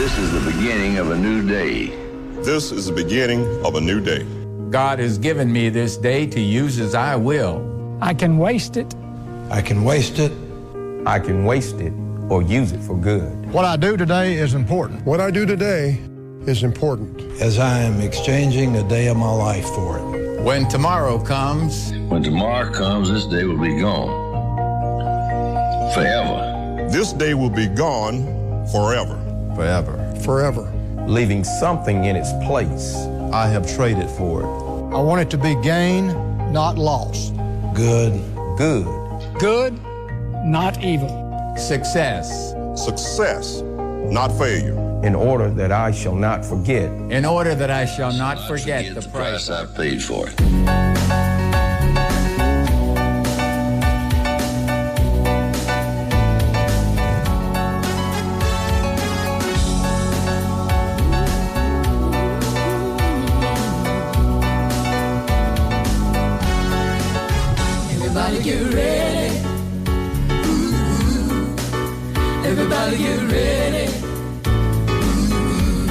This is the beginning of a new day. This is the beginning of a new day. God has given me this day to use as I will. I can waste it. I can waste it. I can waste it or use it for good. What I do today is important. What I do today is important. As I am exchanging a day of my life for it. When tomorrow comes, this day will be gone. Forever. This day will be gone forever. Forever. Forever. Leaving something in its place. I have traded for it. I want it to be gain, not loss. Good. Good. Good, not evil. success. Success, not failure. In order that I shall not forget. In order that I shall not forget the price I paid for it. Everybody get ready. Ooh, everybody get ready. Ooh,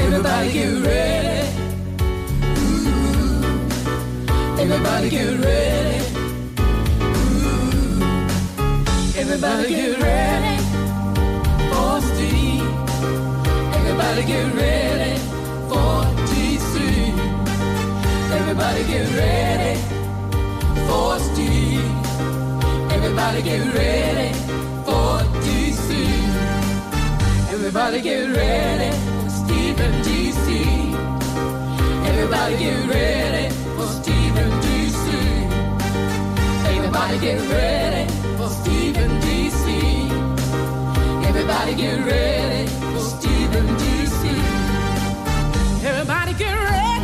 everybody get ready. Ooh, everybody get ready. Ooh, everybody get ready for Steve. Everybody get ready for DC. Everybody get ready for Steve. Everybody get ready for DC. Everybody get ready for Steve and DC. Everybody get ready for Steve and DC. Everybody get ready for Steve and DC. Everybody get ready for Steve and DC. Everybody get ready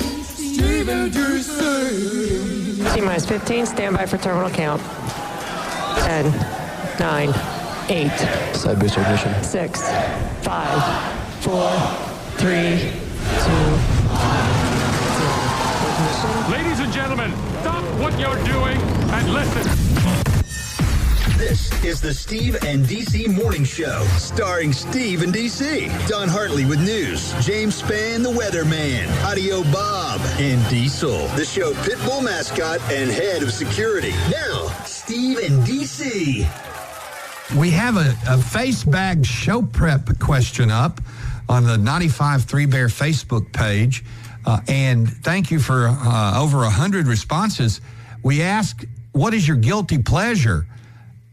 for Steve and DC. T-minus 15, stand by for terminal count. 10, 9, 8. Side booster ignition. 6, 5, 4, 3, 2, 1. Ladies and gentlemen, stop what you're doing and listen. This is the Steve and DC Morning Show, starring Steve and DC, Don Hartley with news, James Spann, the weatherman, Audio Bob, and Diesel, the show pitbull mascot and head of security. Now, Steve and DC. We have a face bag show prep question up on the 95.3 Bear Facebook page, and thank you for over 100 responses. We asked, what is your guilty pleasure?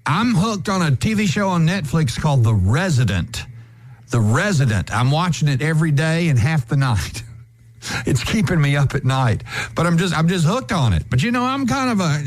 I'm hooked on a TV show on Netflix called The Resident. The Resident. I'm watching it every day and half the night. It's keeping me up at night, but I'm just hooked on it. But you know, I'm kind of a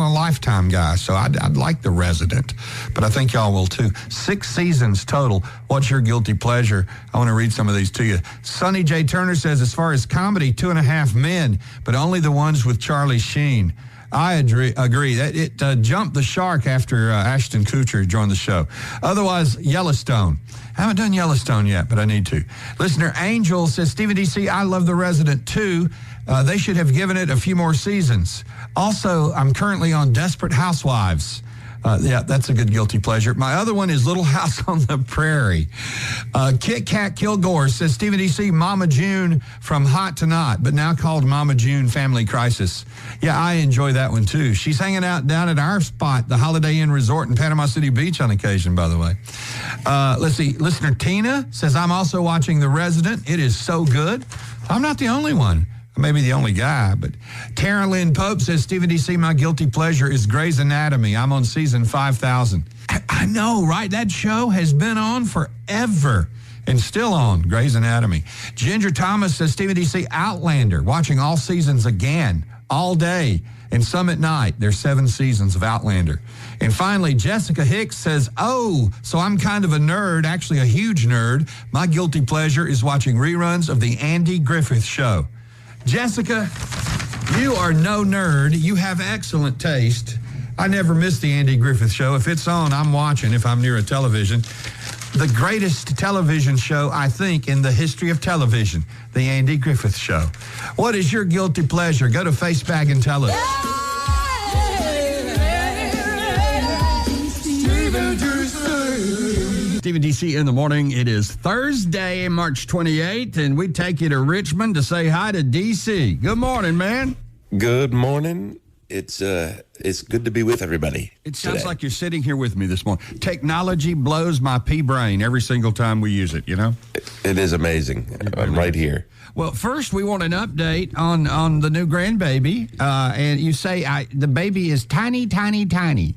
Lifetime guy, so I'd like The Resident. But I think y'all will too. 6 seasons total. What's your guilty pleasure? I want to read some of these to you. Sonny J. Turner says, as far as comedy, 2.5 Men, but only the ones with Charlie Sheen. I agree. It jumped the shark after Ashton Kutcher joined the show. Otherwise, Yellowstone. I haven't done Yellowstone yet, but I need to. Listener Angel says, Stephen DC, I love The Resident too. They should have given it a few more seasons. Also, I'm currently on Desperate Housewives. Yeah, that's a good guilty pleasure. My other one is Little House on the Prairie. Kit Kat Kilgore says, Stephen DC, Mama June from Hot to Not, but now called Mama June Family Crisis. Yeah, I enjoy that one too. She's hanging out down at our spot, the Holiday Inn Resort in Panama City Beach on occasion, by the way. Let's see. Listener Tina says, I'm also watching The Resident. It is so good. I'm not the only one. Maybe the only guy, but Tara Lynn Pope says, Stephen DC, my guilty pleasure is Grey's Anatomy. I'm on season 5,000. I know, right? That show has been on forever and still on, Grey's Anatomy. Ginger Thomas says, Stephen DC, Outlander, watching all seasons again, all day. And some at night. There's 7 seasons of Outlander. And finally, Jessica Hicks says, oh, so I'm kind of a nerd, actually a huge nerd. My guilty pleasure is watching reruns of the Andy Griffith Show. Jessica, you are no nerd. You have excellent taste. I never miss the Andy Griffith Show. If it's on, I'm watching if I'm near a television. The greatest television show, I think, in the history of television, the Andy Griffith Show. What is your guilty pleasure? Go to Facebag and tell us. Stephen DC in the morning. It is Thursday, March 28th, and we take you to Richmond to say hi to DC. Good morning, man. Good morning. It's good to be with everybody. It sounds today. like you're sitting here with me this morning. Technology blows my pea brain every single time we use it, you know? It is amazing. I'm right here. Well, first we want an update on the new grandbaby. And you say the baby is tiny, tiny, tiny.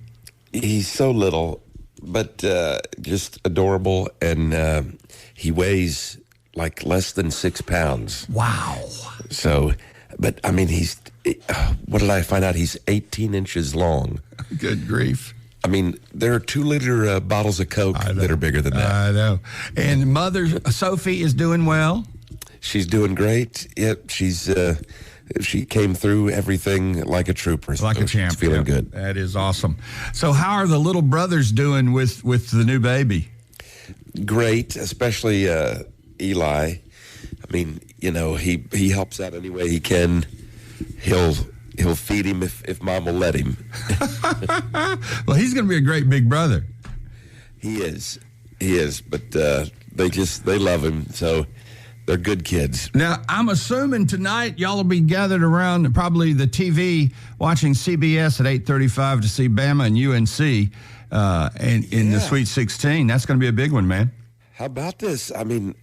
He's so little, but just adorable. And he weighs like less than 6 pounds. Wow. So, but I mean, what did I find out? He's 18 inches long. Good grief. I mean, there are 2-liter bottles of Coke that are bigger than that. I know. And Mother Sophie is doing well. She's doing great. Yep, she came through everything like a trooper. Like a champ. She's feeling good. That is awesome. So how are the little brothers doing with the new baby? Great, especially Eli. I mean, you know, he helps out any way he can. He'll feed him if Mom will let him. Well, he's going to be a great big brother. He is, but they love him, so they're good kids. Now, I'm assuming tonight y'all will be gathered around probably the TV watching CBS at 8:35 to see Bama and UNC in the Sweet 16. That's going to be a big one, man. How about this? I mean,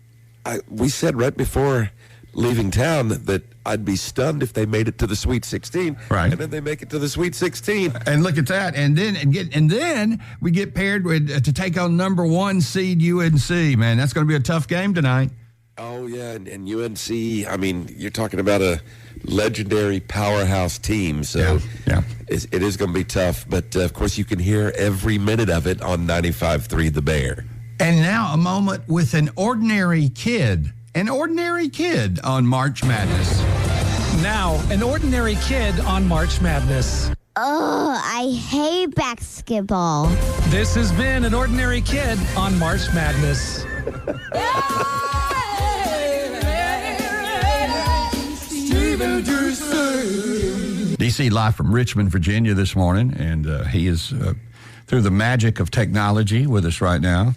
we said right before leaving town that I'd be stunned if they made it to the Sweet 16. Right. And then they make it to the Sweet 16. And look at that. And then we get paired with to take on number 1 seed UNC. Man, that's going to be a tough game tonight. Oh, yeah. And UNC, I mean, you're talking about a legendary powerhouse team. So yeah. It is going to be tough. But, of course, you can hear every minute of it on 95.3 The Bear. And now a moment with an ordinary kid. An ordinary kid on March Madness. Now, an ordinary kid on March Madness. Oh, I hate basketball. This has been an ordinary kid on March Madness. DC live from Richmond, Virginia this morning, and he is through the magic of technology with us right now.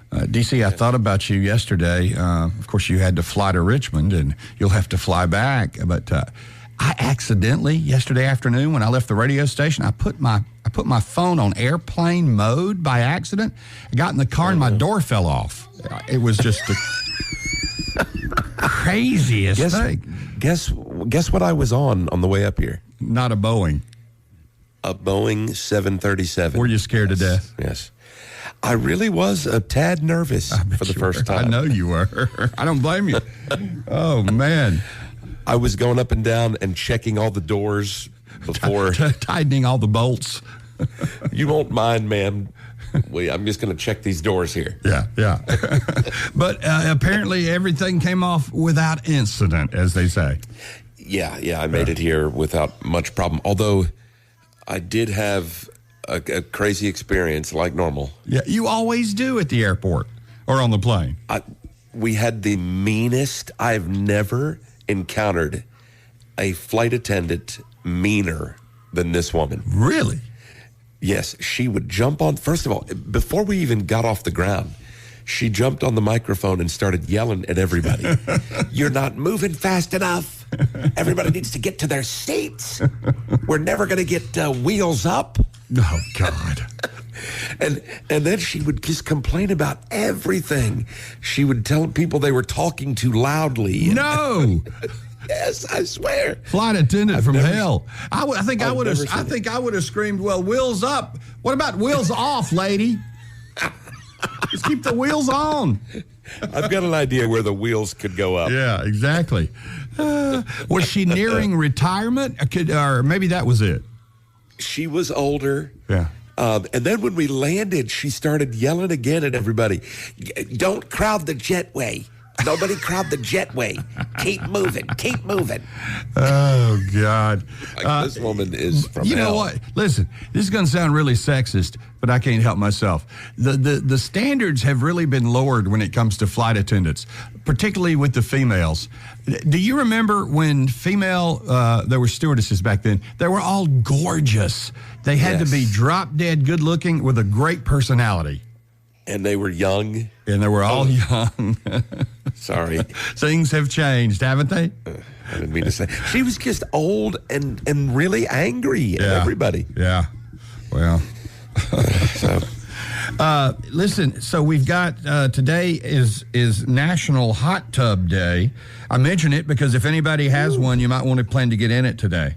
DC, I thought about you yesterday. Of course, you had to fly to Richmond, and you'll have to fly back. But I accidentally, yesterday afternoon, when I left the radio station, I put my phone on airplane mode by accident. I got in the car, and my door fell off. It was just the craziest thing. Guess what I was on the way up here? Not a Boeing. A Boeing 737. Were you scared to death? Yes. I really was a tad nervous for the first time. I know you were. I don't blame you. Oh, man. I was going up and down and checking all the doors before. Tightening all the bolts. You won't mind, ma'am. I'm just going to check these doors here. Yeah. But apparently everything came off without incident, as they say. Yeah, I made it here without much problem. Although I did have a crazy experience like normal. Yeah, you always do at the airport or on the plane. We had the meanest. I've never encountered a flight attendant meaner than this woman. Really? Yes, she would jump on. First of all, before we even got off the ground, she jumped on the microphone and started yelling at everybody. You're not moving fast enough. Everybody needs to get to their seats. We're never going to get wheels up. Oh, God. And then she would just complain about everything. She would tell people they were talking too loudly. No. Yes, I swear. Flight attendant from hell. I think I would have screamed, well, wheels up. What about wheels off, lady? Just keep the wheels on. I've got an idea where the wheels could go up. Yeah, exactly. Was she nearing retirement? Or maybe that was it. She was older. Yeah. And then when we landed, she started yelling again at everybody. Don't crowd the jetway. Nobody crowd the jetway. Keep moving. Keep moving. Oh, God. This woman is from You hell. know what? Listen, this is going to sound really sexist, but I can't help myself. The standards have really been lowered when it comes to flight attendants, particularly with the females. Do you remember when there were stewardesses back then? They were all gorgeous. They had to be drop-dead good-looking with a great personality. And they were young. And they were all young. Sorry. Things have changed, haven't they? I didn't mean to say. She was just old and really angry at everybody. Yeah. Well. Listen, so we've got today is National Hot Tub Day. I mention it because if anybody has one, you might want to plan to get in it today.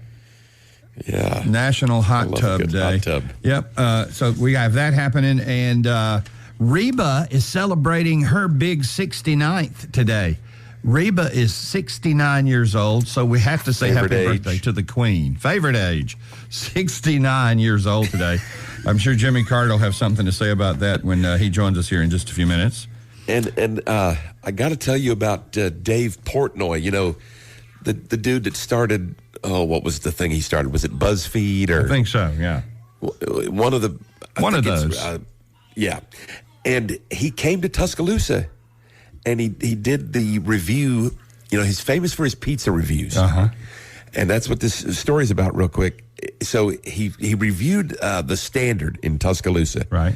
Yeah. National Hot Tub Day. Hot tub. Yep. So we have that happening, and Reba is celebrating her big 69th today. Reba is 69 years old, so we have to say happy birthday to the Queen. Favorite age, 69 years old today. I'm sure Jimmy Carter will have something to say about that when he joins us here in just a few minutes. And I got to tell you about Dave Portnoy. You know, the dude that started. Oh, what was the thing he started? Was it BuzzFeed or? I think so. Yeah. One of those. Yeah. And he came to Tuscaloosa, and he did the review. You know, he's famous for his pizza reviews. And that's what this story is about real quick. So he reviewed the Standard in Tuscaloosa. Right.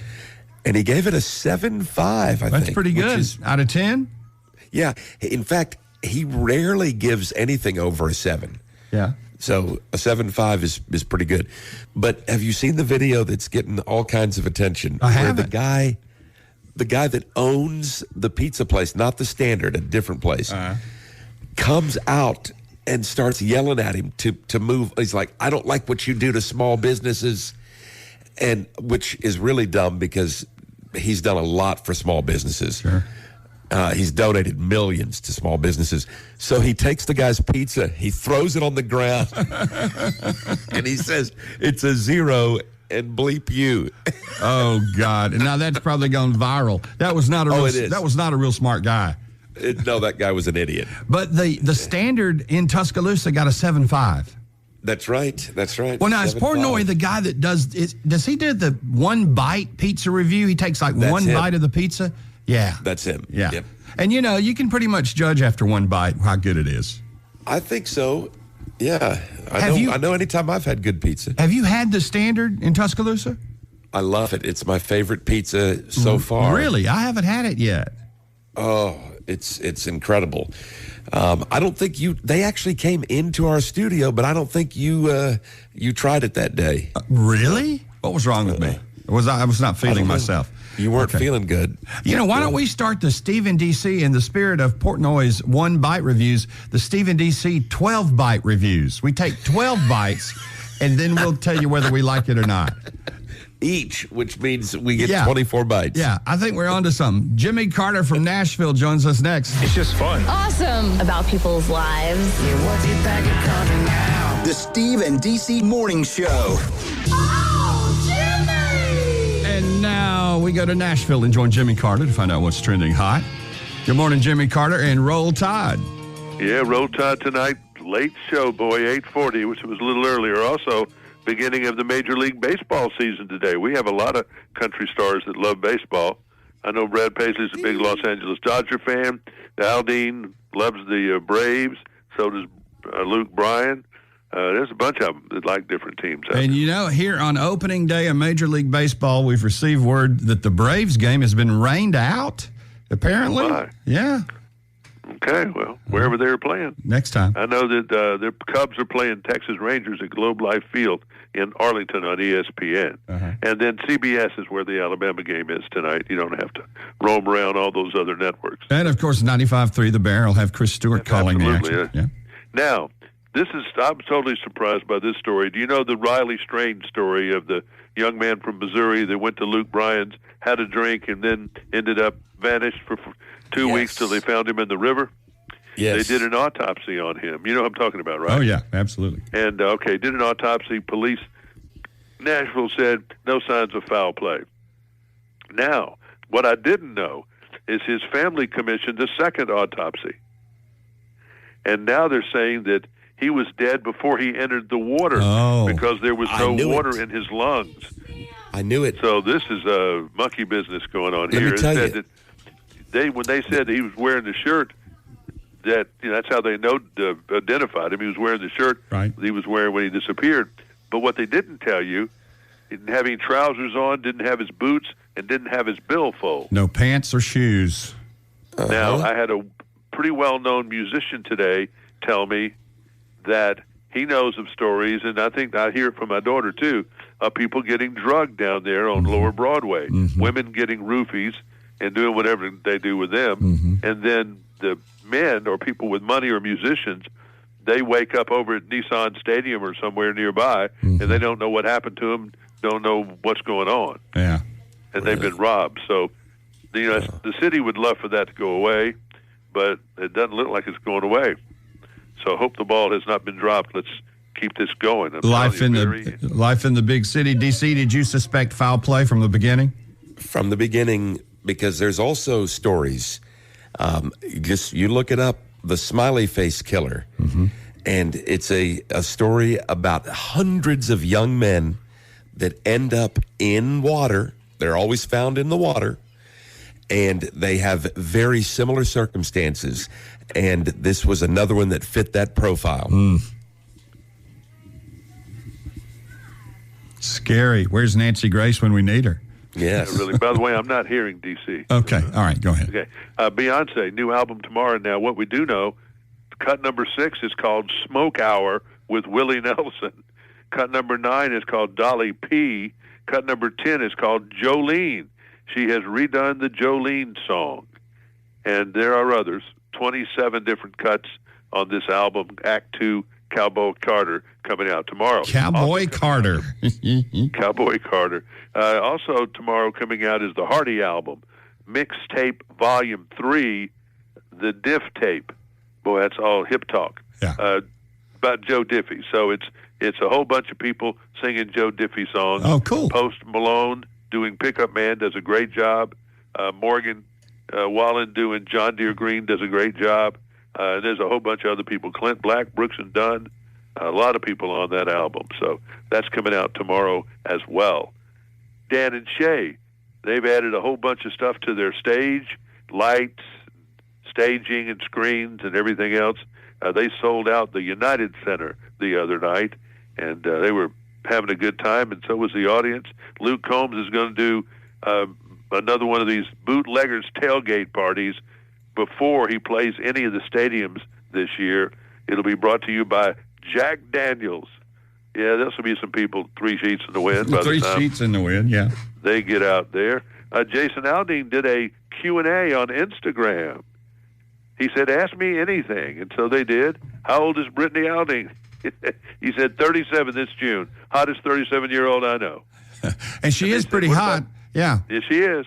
And he gave it a 7.5, I think. That's pretty good. Out of 10? Yeah. In fact, he rarely gives anything over a 7. Yeah. So a 7.5 is pretty good. But have you seen the video that's getting all kinds of attention? I haven't. Where the guy that owns the pizza place, not the Standard, a different place, comes out and starts yelling at him to move. He's like, I don't like what you do to small businesses, and which is really dumb because he's done a lot for small businesses. Sure. He's donated millions to small businesses. So he takes the guy's pizza, he throws it on the ground, and he says, it's a 0 and bleep you. Oh, God. And now that's probably gone viral. That was not a real smart guy. No, that guy was an idiot. But the Standard in Tuscaloosa got a 7.5. That's right. That's right. Well, now, is Portnoy the guy that does he do the one bite pizza review? He takes like one bite of the pizza? Yeah. That's him. Yeah. Yep. And, you know, you can pretty much judge after one bite how good it is. I think so. Yeah. I know anytime I've had good pizza. Have you had the Standard in Tuscaloosa? I love it. It's my favorite pizza so far. Really? I haven't had it yet. Oh, it's incredible. I don't think they actually came into our studio, but I don't think you tried it that day. Really? What was wrong with me? I was not feeling myself. You weren't feeling good. You know, why don't we start the Stephen DC in the spirit of Portnoy's one bite reviews, the Stephen DC 12 bite reviews. We take 12 bites and then we'll tell you whether we like it or not. Each, which means we get 24 bites. Yeah, I think we're on to something. Jimmy Carter from Nashville joins us next. It's just fun. Awesome about people's lives. Yeah, what's it back and coming now? The Steve and DC Morning Show. And now we go to Nashville and join Jimmy Carter to find out what's trending hot. Good morning, Jimmy Carter, and Roll Tide. Yeah, Roll Tide tonight. Late show, boy, 8:40, which was a little earlier. Also, beginning of the Major League Baseball season today. We have a lot of country stars that love baseball. I know Brad Paisley's a big Los Angeles Dodger fan. Aldine loves the Braves. So does Luke Bryan. There's a bunch of them that like different teams. And, you know, here on opening day of Major League Baseball, we've received word that the Braves game has been rained out, apparently. Oh, my. Yeah. Okay, well, wherever they're playing. Next time. I know that the Cubs are playing Texas Rangers at Globe Life Field in Arlington on ESPN. And then CBS is where the Alabama game is tonight. You don't have to roam around all those other networks. And, of course, 95.3 The Bear will have Chris Stewart calling the action. Yeah. Now, I'm totally surprised by this story. Do you know the Riley Strange story of the young man from Missouri that went to Luke Bryan's, had a drink, and then ended up vanished for 2 weeks till they found him in the river? Yes. They did an autopsy on him. You know what I'm talking about, right? Oh, yeah, absolutely. And, did an autopsy. Police Nashville said no signs of foul play. Now, what I didn't know is his family commissioned a second autopsy. And now they're saying that he was dead before he entered the water because there was no water in his lungs. I knew it. So this is a monkey business going on Let here. me tell you. That when they said that he was wearing the shirt, that that's how they identified him. He was wearing the shirt that he was wearing when he disappeared. But what they didn't tell you, he didn't have any trousers on, didn't have his boots, and didn't have his billfold. No pants or shoes. Now, I had a pretty well-known musician today tell me that he knows of stories, and I think I hear it from my daughter too, of people getting drugged down there on Lower Broadway, women getting roofies and doing whatever they do with them, and then the men or people with money or musicians, they wake up over at Nissan Stadium or somewhere nearby, and they don't know what happened to them, don't know what's going on. Yeah. And they've been robbed. So, the city would love for that to go away, but it doesn't look like it's going away. So I hope the ball has not been dropped. Let's keep this going. Life in the big city. D.C., did you suspect foul play from the beginning? From the beginning, because there's also stories. You look it up, the smiley face killer. And it's a story about hundreds of young men that end up in water. They're always found in the water. And they have very similar circumstances. And this was another one that fit that profile. Scary. Where's Nancy Grace when we need her? Yes. Yeah, really. By the way, I'm not hearing D.C. Okay. All right. Go ahead. Okay. Beyonce, new album tomorrow. Now, what we do know, cut number 6 is called Smoke Hour with Willie Nelson. Cut number 9 is called Dolly P. Cut number 10 is called Jolene. She has redone the Jolene song. And there are others, 27 different cuts on this album, Act 2, Cowboy Carter, coming out tomorrow. Cowboy Carter. Cowboy Carter. Also tomorrow coming out is the Hardy album, Mixtape Volume 3, the Diff Tape. Boy, that's all hip talk. Yeah. About Joe Diffie. So it's a whole bunch of people singing Joe Diffie songs. Oh, cool. Post Malone doing Pickup Man does a great job. Morgan Wallen doing John Deere Green does a great job. There's a whole bunch of other people. Clint Black, Brooks and Dunn, a lot of people on that album. So that's coming out tomorrow as well. Dan and Shay, they've added a whole bunch of stuff to their stage, lights, staging and screens and everything else. They sold out the United Center the other night, and they were having a good time, and so was the audience. Luke Combs is going to do another one of these bootleggers tailgate parties before he plays any of the stadiums this year. It'll be brought to you by Jack Daniels. Yeah, there'll be some people 3 sheets in the wind. By Three the time sheets in the wind, yeah. they get out there. Jason Aldean did a Q&A on Instagram. He said, ask me anything. And so they did. How old is Brittany Aldean? He said 37 this June. Hottest 37-year-old I know. And she is pretty hot. Yeah. Yes, she is.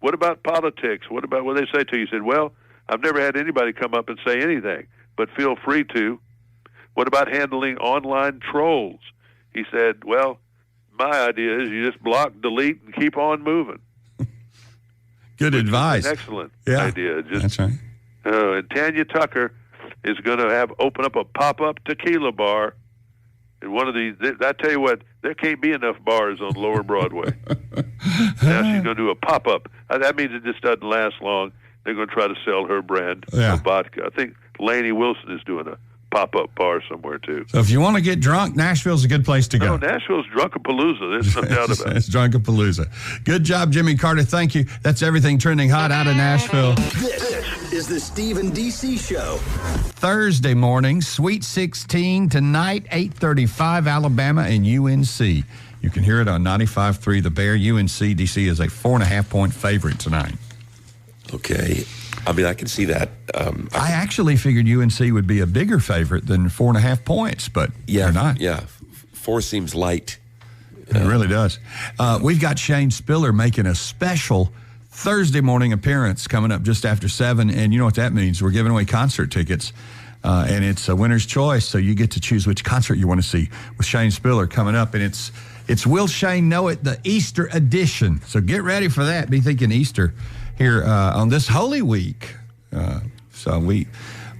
What about politics? What about what they say to you? He said, well, I've never had anybody come up and say anything, but feel free to. What about handling online trolls? He said, well, my idea is you just block, delete, and keep on moving. Good advice. An excellent idea. That's right. And Tanya Tucker is going to open up a pop-up tequila bar. And one of these, I tell you what, there can't be enough bars on Lower Broadway. Now she's going to do a pop-up. That means it just doesn't last long. They're going to try to sell her brand of vodka. I think Lainey Wilson is doing a pop-up bar somewhere, too. So if you want to get drunk, Nashville's a good place to go. No, Nashville's Drunkapalooza. There's no doubt about it. It's Drunkapalooza. Good job, Jimmy Carter. Thank you. That's everything trending hot out of Nashville. This is the Steve and DC Show. Thursday morning, Sweet 16 tonight, 8:35, Alabama and UNC. You can hear it on 95.3 The Bear. UNC, DC is a 4.5-point favorite tonight. Okay. I mean, I can see that. I actually figured UNC would be a bigger favorite than 4.5 points, but they're not. Yeah, 4 seems light. It really does. We've got Shane Spiller making a special Thursday morning appearance coming up just after 7, and you know what that means. We're giving away concert tickets, and it's a winner's choice, so you get to choose which concert you want to see with Shane Spiller coming up, and it's It's Will Shane Know It, the Easter edition. So get ready for that. Be thinking Easter here on this Holy Week. So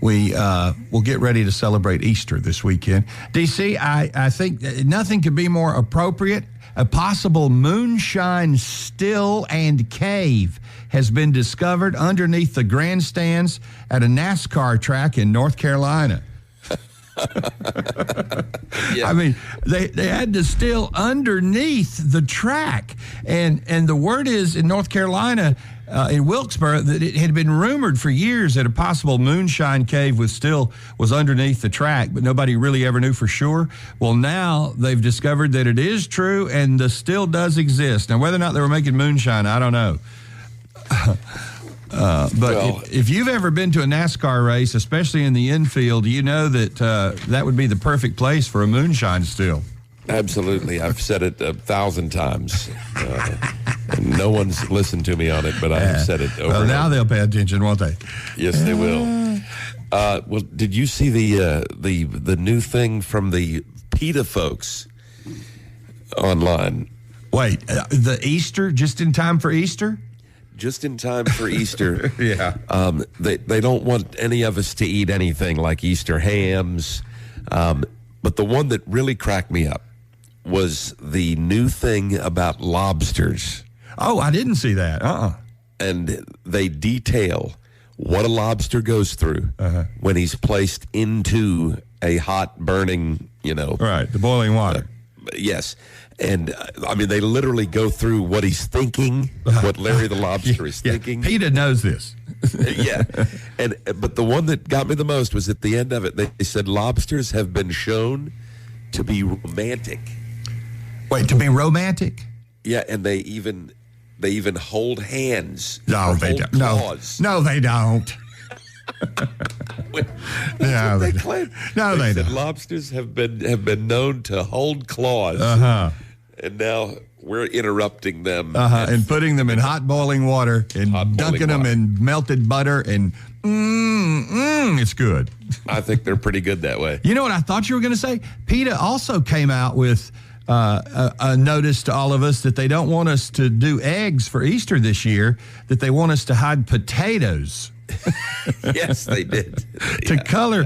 we'll get ready to celebrate Easter this weekend. DC, I think nothing could be more appropriate. A possible moonshine still and cave has been discovered underneath the grandstands at a NASCAR track in North Carolina. Yeah. I mean, they had to still underneath the track. And the word is in North Carolina, in Wilkesboro, that it had been rumored for years that a possible moonshine cave was underneath the track, but nobody really ever knew for sure. Well, now they've discovered that it is true and the still does exist. Now, whether or not they were making moonshine, I don't know. But if you've ever been to a NASCAR race, especially in the infield, you know that that would be the perfect place for a moonshine still. Absolutely. I've said it 1,000 times. And no one's listened to me on it, but I have said it over. Well, now they'll pay attention, won't they? Yes, they will. Well, did you see the new thing from the PETA folks online? Wait, the Easter, just in time for Easter? Just in time for Easter. Yeah. They don't want any of us to eat anything like Easter hams. But the one that really cracked me up was the new thing about lobsters. Oh, I didn't see that. And they detail what a lobster goes through when he's placed into a hot, burning, Right, the boiling water. Yes. And, I mean, they literally go through what he's thinking, what Larry the Lobster is thinking. PETA knows this. Yeah. But the one that got me the most was at the end of it. They said lobsters have been shown to be romantic. Wait, to be romantic? Yeah, and they even hold hands. No, they don't. No, they don't. That's what they claim. No, they said don't. Lobsters have been known to hold claws. And now we're interrupting them. And putting them in hot boiling water and dunking them in melted butter and it's good. I think they're pretty good that way. You know what I thought you were going to say? PETA also came out with a notice to all of us that they don't want us to do eggs for Easter this year, that they want us to hide potatoes. Yes, they did. to color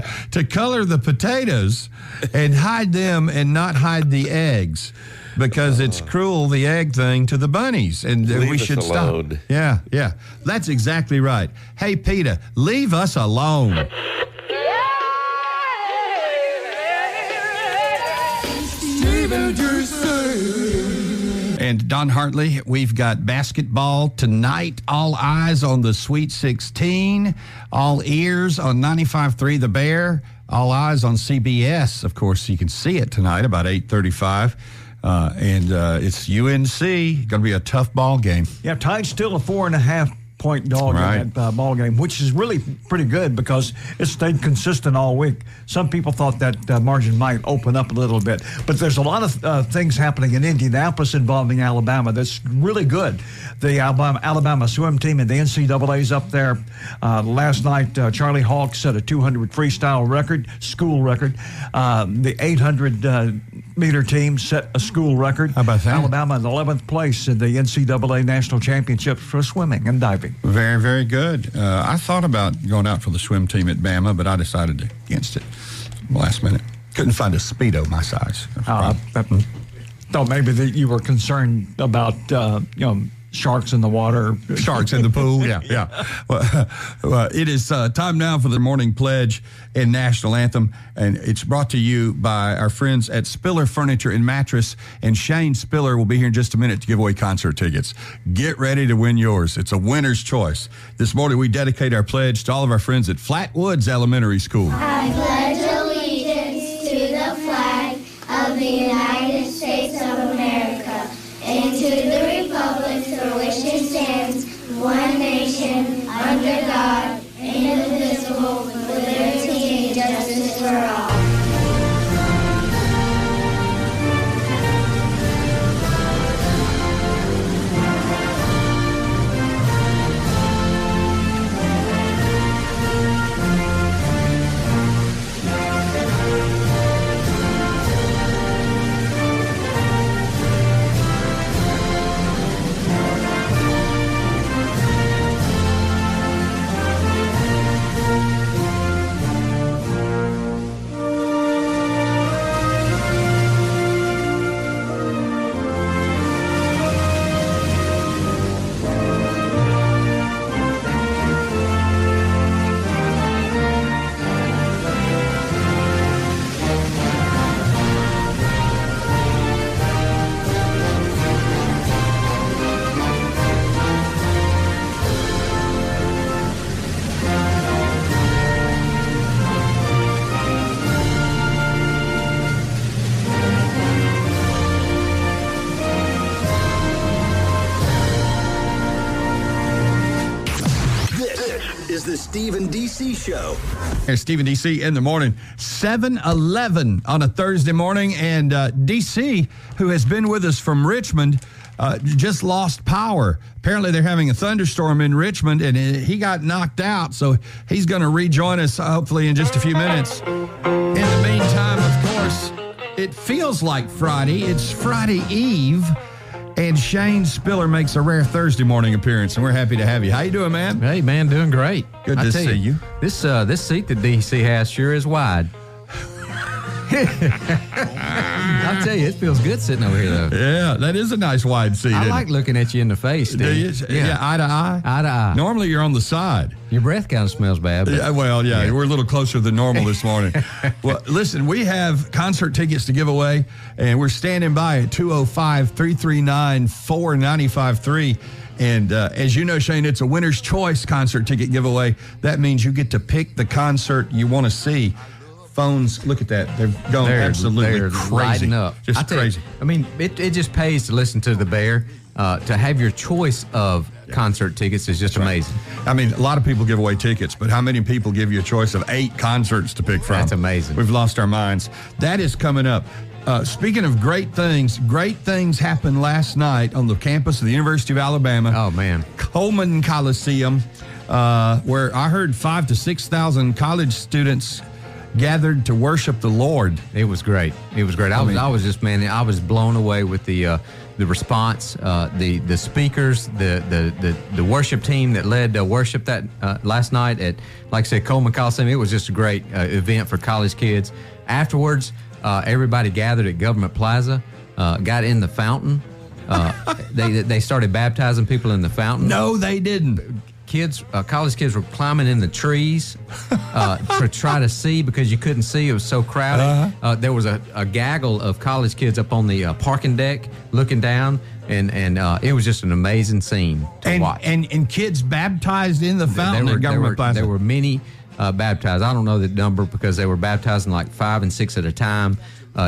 the potatoes and hide them and not hide the eggs. Because it's cruel, the egg thing, to the bunnies. And we should stop. Yeah. That's exactly right. Hey, PETA, leave us alone. And Don Hartley, we've got basketball tonight. All eyes on the Sweet 16. All ears on 95.3 The Bear. All eyes on CBS. Of course, you can see it tonight about 8:35. And it's UNC. Going to be a tough ball game. Yeah, Tide's still a 4.5-point dog in that ball game, which is really pretty good because it stayed consistent all week. Some people thought that margin might open up a little bit. But there's a lot of things happening in Indianapolis involving Alabama that's really good. The Alabama swim team and the NCAA's up there. Last night, Charlie Hawk set a 200 freestyle record, school record. The 800-meter team set a school record. How about that? Alabama in 11th place in the NCAA National Championships for swimming and diving. Very, very good. I thought about going out for the swim team at Bama, but I decided against it last minute. Couldn't find a Speedo my size. Thought maybe that you were concerned about, sharks in the water. Sharks in the pool, yeah. Well, it is time now for the morning pledge and national anthem, and it's brought to you by our friends at Spiller Furniture and Mattress, and Shane Spiller will be here in just a minute to give away concert tickets. Get ready to win yours. It's a winner's choice. This morning we dedicate our pledge to all of our friends at Flatwoods Elementary School. I pledge allegiance to the flag of the United States of America and to the republic for which it stands, one nation, under God, indivisible, with liberty and justice for all. the Steve and DC Show. Here's Steve and DC in the morning. 7:11 on a Thursday morning, and DC, who has been with us from Richmond, just lost power. Apparently, they're having a thunderstorm in Richmond, and he got knocked out, so he's going to rejoin us hopefully in just a few minutes. In the meantime, of course, it feels like Friday. It's Friday Eve. And Shane Spiller makes a rare Thursday morning appearance, and we're happy to have you. How you doing, man? Hey, man, doing great. Good to see you. This seat that DC has sure is wide. I'll tell you, it feels good sitting over here, though. Yeah, that is a nice wide seat. I like looking at you in the face, Steve. Do you? Yeah, eye to eye? Eye to eye. Normally, you're on the side. Your breath kind of smells bad. But, yeah, we're a little closer than normal this morning. Well, listen, we have concert tickets to give away, and we're standing by at 205-339-4953. And as you know, Shane, it's a winner's choice concert ticket giveaway. That means you get to pick the concert you want to see. Phones, look at that. They're going absolutely crazy. Lighting up. Just crazy. I mean, it just pays to listen to the Bear. To have your choice of concert tickets is just amazing. I mean, a lot of people give away tickets, but how many people give you a choice of 8 concerts to pick from? That's amazing. We've lost our minds. That is coming up. Speaking of great things happened last night on the campus of the University of Alabama. Oh, man. Coleman Coliseum, where I heard 5,000 to 6,000 college students gathered to worship the Lord. It was great. I was blown away with the response, the speakers, the worship team that led worship that last night at, like I said, Coleman Coliseum. It was just a great event for college kids. Afterwards, everybody gathered at Government Plaza, got in the fountain. They started baptizing people in the fountain. No, they didn't. College kids were climbing in the trees to try to see because you couldn't see. It was so crowded. There was a gaggle of college kids up on the parking deck looking down, and it was just an amazing scene to watch. And kids baptized in the fountain at Government Plaza. There were many baptized. I don't know the number because they were baptizing like 5 and 6 at a time.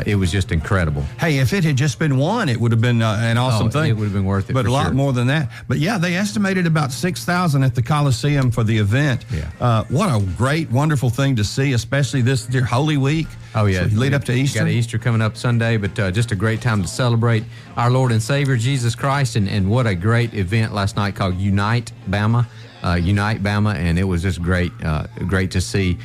It was just incredible. Hey, if it had just been one, it would have been an awesome thing. It would have been worth it. But a lot more than that. But yeah, they estimated about 6,000 at the Coliseum for the event. Yeah. What a great, wonderful thing to see, especially this Holy Week. Oh, yeah. So lead up to Easter. Got Easter coming up Sunday, but just a great time to celebrate our Lord and Savior, Jesus Christ. And what a great event last night called Unite Bama. And it was just great to see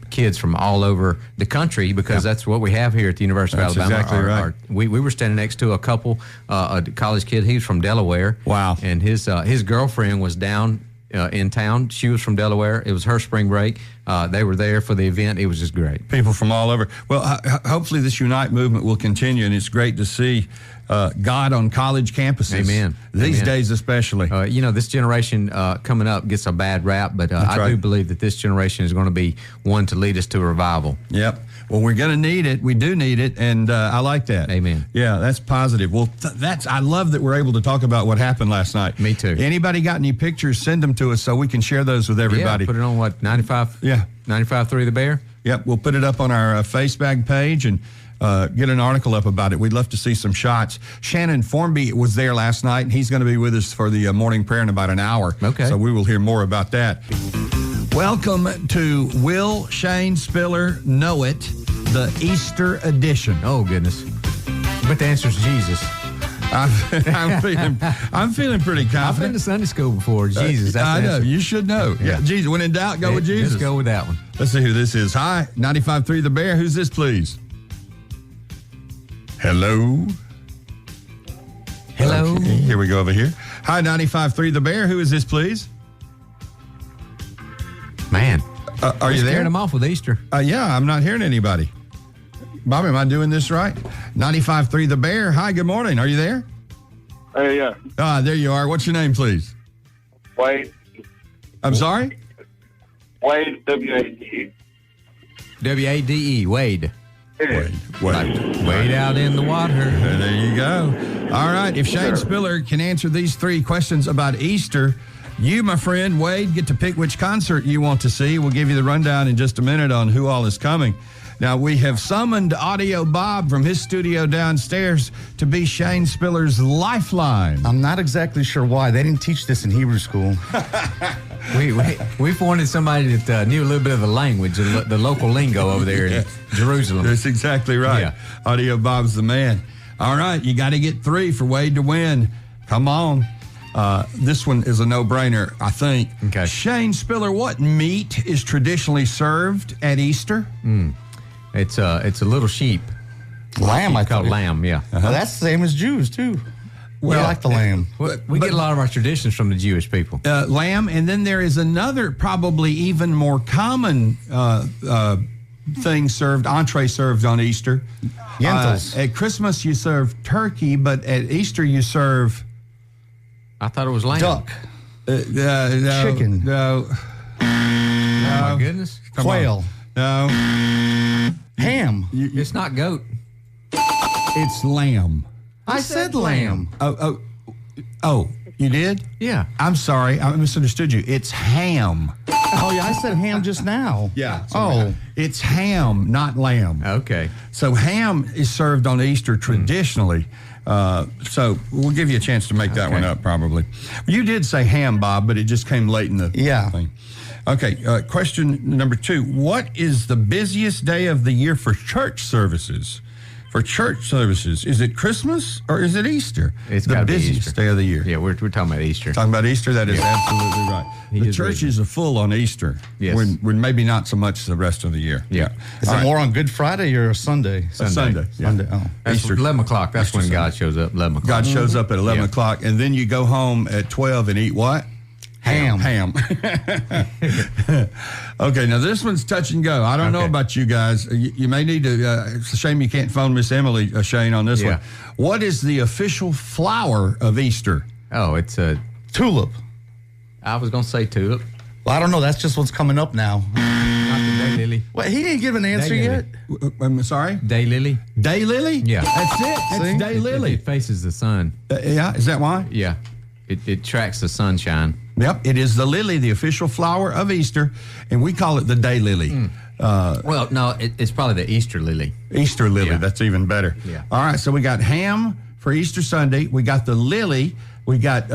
kids from all over the country because that's what we have here at the University of Alabama. Exactly right. We were standing next to a couple, a college kid. He was from Delaware. Wow. And his girlfriend was down in town. She was from Delaware. It was her spring break. They were there for the event. It was just great. People from all over. Well, hopefully this Unite movement will continue, and it's great to see God on college campuses. Amen. These days especially. This generation coming up gets a bad rap, but I do believe that this generation is going to be one to lead us to a revival. Yep. Well, we're going to need it. We do need it, and I like that. Amen. Yeah, that's positive. Well, I love that we're able to talk about what happened last night. Me too. Anybody got any pictures, send them to us so we can share those with everybody. Yeah, put it on 95? Yeah. 95.3 The Bear? Yep, we'll put it up on our Facebook page and get an article up about it. We'd love to see some shots. Shannon Formby was there last night, and he's going to be with us for the morning prayer in about an hour. Okay. So we will hear more about that. Welcome to Will Shane Spiller Know It, the Easter edition. Oh, goodness. But the answer is Jesus. I'm feeling pretty confident. I've been to Sunday school before. Jesus, that's I the know. answer. You should know. Yeah, Jesus. When in doubt, go with Jesus. Just go with that one. Let's see who this is. Hi, 95.3 The Bear. Who's this, please? Hello. Hello. Okay, here we go over here. Hi, 95.3 The Bear. Who is this, please? Man. Are you there? Scared them off with Easter. Yeah, I'm not hearing anybody. Bobby, am I doing this right? 95.3 The Bear. Hi, good morning. Are you there? Hey, yeah. There you are. What's your name, please? Wade. I'm sorry? Wade, W-A-D-E. W-A-D-E, Wade. Yeah. Wade out in the water. There you go. All right. If Shane Spiller can answer these 3 questions about Easter, you, my friend, Wade, get to pick which concert you want to see. We'll give you the rundown in just a minute on who all is coming. Now, we have summoned Audio Bob from his studio downstairs to be Shane Spiller's lifeline. I'm not exactly sure why. They didn't teach this in Hebrew school. We've wanted somebody that knew a little bit of the language, the local lingo over there in Jerusalem. That's exactly right. Yeah. Audio Bob's the man. All right, you got to get 3 for Wade to win. Come on. This one is a no-brainer, I think. Okay. Shane Spiller, what meat is traditionally served at Easter? It's a little sheep. Lamb, I called thought. lamb, yeah. Well, that's the same as Jews, too. We like the lamb. We get a lot of our traditions from the Jewish people. Lamb, and then there is another probably even more common thing served, entree served on Easter. Yentels. At Christmas you serve turkey, but at Easter you serve... I thought it was lamb. Duck. No, Chicken. No. Oh, my goodness. Quail. No. Ham. It's not goat. It's lamb. I said lamb. Oh, you did? Yeah. I'm sorry. I misunderstood you. It's ham. Oh, yeah, I said ham just now. Yeah. Oh. It's ham, not lamb. Okay. So ham is served on Easter traditionally. So we'll give you a chance to make that one up probably. You did say ham, Bob, but it just came late in the thing. Okay, question number 2. What is the busiest day of the year for church services? For church services, is it Christmas or is it Easter? It's the gotta be busiest Easter. day of the year. Yeah, we're talking about Easter. Talking about Easter, that is absolutely right. The churches are full on Easter. Yes. When maybe not so much the rest of the year. Yeah. Is it more on Good Friday or Sunday? Sunday. Yeah. Sunday. Oh. That's Easter. 11 o'clock. That's Easter when Sunday. God shows up, 11 o'clock. God shows up at 11 o'clock, and then you go home at 12 and eat what? Ham. Okay, now this one's touch and go. I don't know about you guys. You may need to, it's a shame you can't phone Miss Emily, Shane, on this one. What is the official flower of Easter? Oh, it's a tulip. I was going to say tulip. Well, I don't know. That's just what's coming up now. Not the daylily. What, he didn't give an answer yet? I'm sorry? Daylily. Daylily? Yeah. That's it. That's daylily. It faces the sun. Yeah, is that why? Yeah. It tracks the sunshine. Yep, it is the lily, the official flower of Easter, and we call it the daylily. Well, no, it's probably the Easter lily. Easter lily, that's even better. Yeah. All right, so we got ham for Easter Sunday. We got the lily. We got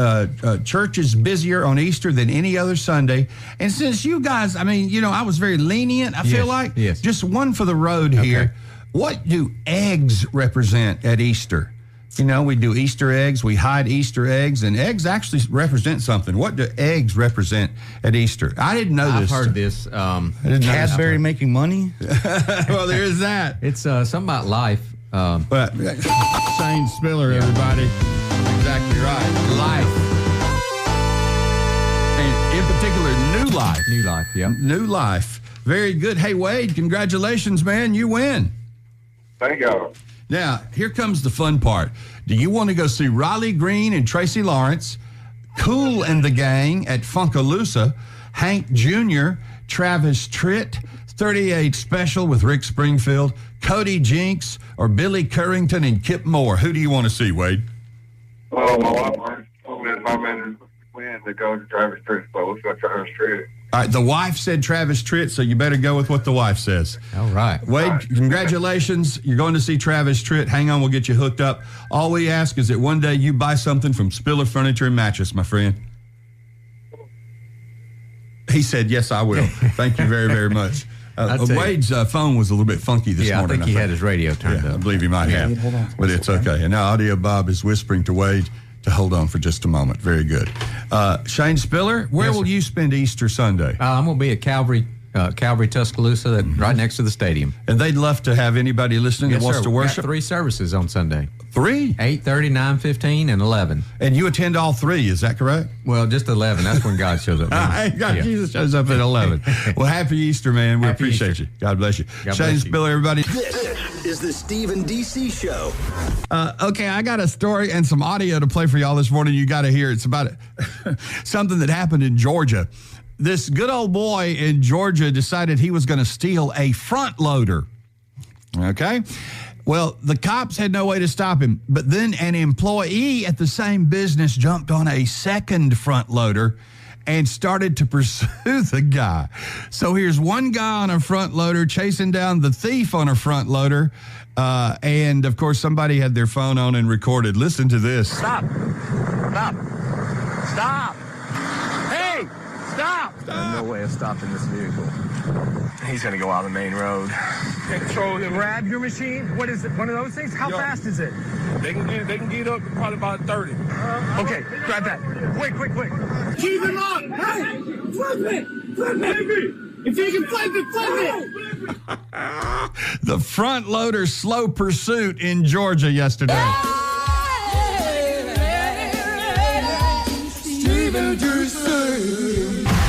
churches busier on Easter than any other Sunday. And since you guys, I mean, you know, I was very lenient, I feel like. Yes. Just one for the road here. What do eggs represent at Easter? You know, we do Easter eggs, we hide Easter eggs, and eggs actually represent something. What do eggs represent at Easter? I didn't know this. I've heard this. Cadbury making money? Well, there is that. It's something about life. But Shane Spiller, everybody. Exactly right. Life. And in particular, new life. New life, yeah. New life. Very good. Hey, Wade, congratulations, man. You win. Thank you. Now, here comes the fun part. Do you want to go see Riley Green and Tracy Lawrence, Cool and the Gang at Funkaloosa, Hank Jr., Travis Tritt, 38 Special with Rick Springfield, Cody Jinks, or Billy Currington and Kip Moore? Who do you want to see, Wade? Oh, my wife told me my man win to go to Travis Tritt, so let's go Travis Tritt. All right, the wife said Travis Tritt, so you better go with what the wife says. All right. Wade, congratulations. You're going to see Travis Tritt. Hang on, we'll get you hooked up. All we ask is that one day you buy something from Spiller Furniture and Mattress, my friend. He said, yes, I will. Thank you very, very much. Wade's phone was a little bit funky this morning. I think he had his radio turned up. I believe he might have. Hold on. But it's okay. And now Audio Bob is whispering to Wade to hold on for just a moment. Very good. Shane Spiller, where will you spend Easter Sunday? I'm going to be at Calvary, Tuscaloosa, right next to the stadium. And they'd love to have anybody listening that wants to We got worship. 3 services on Sunday. 3? 8:30, 9:15, and 11. And you attend all 3, is that correct? Well, just 11. That's when God shows up. Jesus shows up at 11. Well, happy Easter, man. We Happy appreciate Easter. you. God bless you. God Shane bless you. Spiller, everybody. This is the Steve and DC Show. Okay, I got a story and some audio to play for y'all this morning. You got to hear. It's about something that happened in Georgia. This good old boy in Georgia decided he was going to steal a front loader. Okay? Well, the cops had no way to stop him, but then an employee at the same business jumped on a second front loader and started to pursue the guy. So here's one guy on a front loader chasing down the thief on a front loader. And, of course, somebody had their phone on and recorded. Listen to this. Stop. Hey, stop. There's no way of stopping this vehicle. He's going to go out the main road. So grab your machine. What is it? One of those things? How fast is it? They can get up to probably about 30. Okay, grab that. Quick. Keep him up! Hey! Flip it! If you can flip it! The front loader slow pursuit in Georgia yesterday.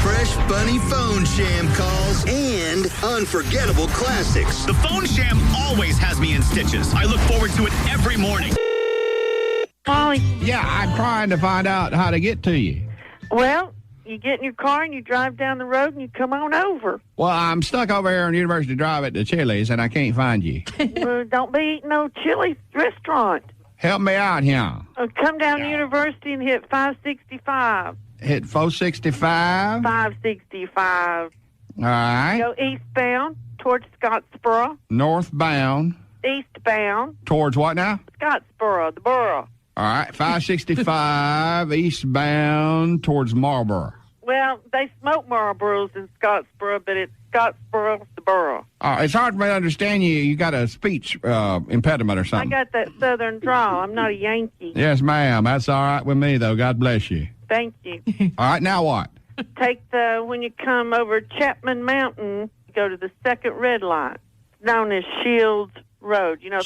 Fresh, funny phone sham calls and unforgettable classics. The phone sham always has me in stitches. I look forward to it every morning. Molly. Yeah, I'm trying to find out how to get to you. Well, you get in your car and you drive down the road and you come on over. Well, I'm stuck over here on University Drive at the Chili's, and I can't find you. Well, don't be eating no Chili's restaurant. Help me out here. Come down to University and hit 565. Hit 465. 565. All right. Go eastbound towards Scottsboro. Northbound. Eastbound. Towards what now? Scottsboro, the borough. All right, 565 eastbound towards Marlboro. Well, they smoke Marlboros in Scottsboro, but it's Scottsboro, the borough. It's hard for me to understand you. You got a speech impediment or I something. got that southern drawl. I'm not a Yankee. Yes, ma'am. That's all right with me, though. God bless you. Thank you. All right, now what? When you come over Chapman Mountain, go to the second red light. It's known as Shields Road. You know,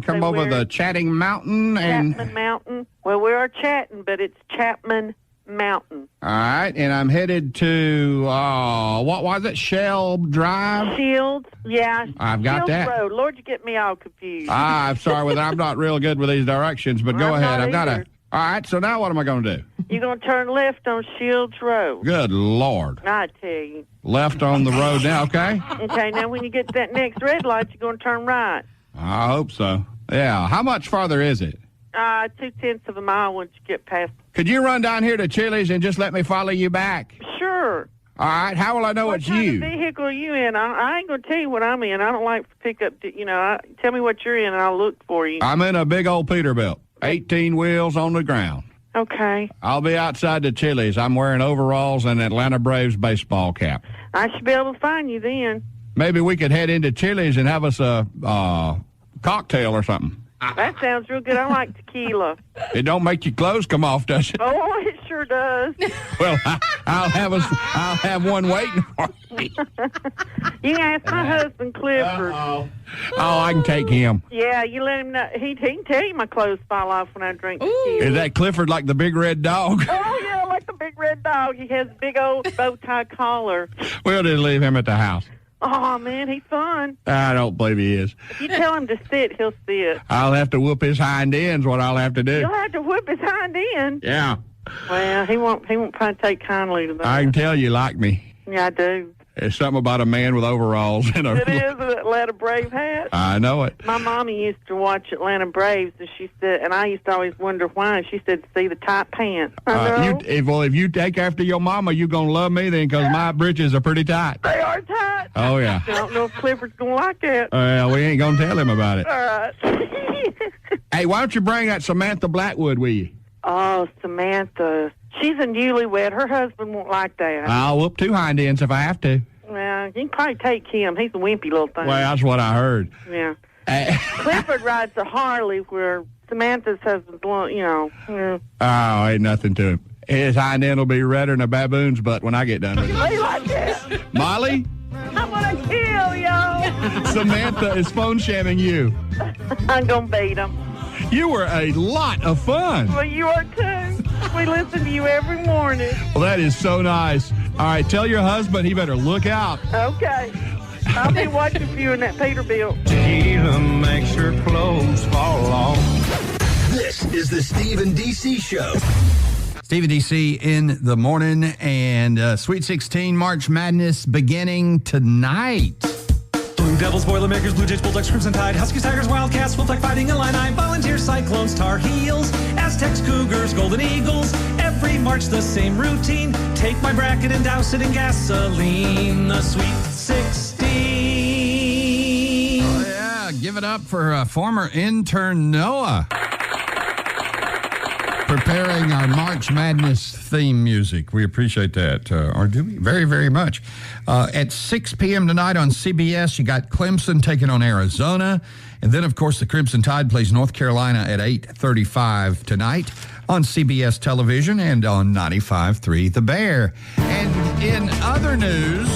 Come over the Chatting Mountain and... Chapman Mountain. Well, we are chatting, but it's Chapman Mountain. All right, and I'm headed to, what was it, Shell Drive? Shields, yeah. I've got Shields that. Road. Lord, you get me all confused. I'm sorry, I'm not real good with these directions, but go I'm ahead. not I've got either. All right, so now what am I going to do? You're going to turn left on Shields Road. Good Lord. I tell you. Left on the road now, okay? Okay, now when you get to that next red light, you're going to turn right. I hope so. Yeah. How much farther is it? 2/10 of a mile once you get past. Could you run down here to Chili's and just let me follow you back? Sure. All right. How will I know it's you? What kind of vehicle are you in? I ain't going to tell you what I'm in. I don't like to pick up, tell me what you're in and I'll look for you. I'm in a big old Peterbilt, 18 wheels on the ground. Okay. I'll be outside the Chili's. I'm wearing overalls and Atlanta Braves baseball cap. I should be able to find you then. Maybe we could head into Chili's and have us a cocktail or something. That sounds real good. I like tequila. It don't make your clothes come off, does it? Oh, it sure does. Well, I'll have one waiting for me. You can ask my husband, Clifford. Oh, I can take him. Yeah, you let him know. He can tell you my clothes fall off when I drink tequila. Is that Clifford like the big red dog? Oh, yeah, like the big red dog. He has a big old bow tie collar. We'll just leave him at the house. Oh, man, he's fun. I don't believe he is. If you tell him to sit, he'll sit. I'll have to whoop his hind ends, what I'll have to do. You'll have to whip his hind end. Yeah. Well, he won't probably take kindly to that. I can tell you like me. Yeah, I do. There's something about a man with overalls and a... It is an Atlanta Brave hat. I know it. My mommy used to watch Atlanta Braves, and she said, and I used to always wonder why. And she said, see the tight pants. I know. If you take after your mama, you're going to love me then, because my britches are pretty tight. They are tight. Oh, yeah. I don't know if Clifford's going to like it. We ain't going to tell him about it. All right. Hey, why don't you bring that Samantha Blackwood with you? Oh, Samantha. She's a newlywed. Her husband won't like that. I'll whoop two hind ends if I have to. Well, you can probably take him. He's a wimpy little thing. Well, that's what I heard. Yeah. Clifford rides a Harley where Samantha's husband's, Oh, ain't nothing to him. His hind end will be redder than a baboon's butt when I get done with it. They like it. Molly? I'm going to kill y'all. Samantha is phone shamming you. I'm going to beat him. You were a lot of fun. Well, you are too. We listen to you every morning. Well, that is so nice. All right, tell your husband he better look out. Okay. I'll be watching for you in that Peterbilt. Tequila makes your clothes fall off. This is the Steve and DC Show. Steve and DC in the morning, and Sweet 16 March Madness beginning tonight. Blue Devils, Boilermakers, Blue Jays, Bulldogs, Crimson Tide, Huskies, Tigers, Wildcats, Wolf Pack Fighting Illini, Volunteers, Cyclones, Tar Heels, Aztecs, Cougars, Golden Eagles. Every March the same routine. take my bracket and douse it in gasoline. The Sweet 16. Oh, yeah. Give it up for former intern Noah. Preparing our March Madness theme music. We appreciate that. Or do we? Very, very much. At 6 p.m. tonight on CBS, you got Clemson taking on Arizona. And then, of course, the Crimson Tide plays North Carolina at 8:35 tonight on CBS television and on 95.3 The Bear. And in other news,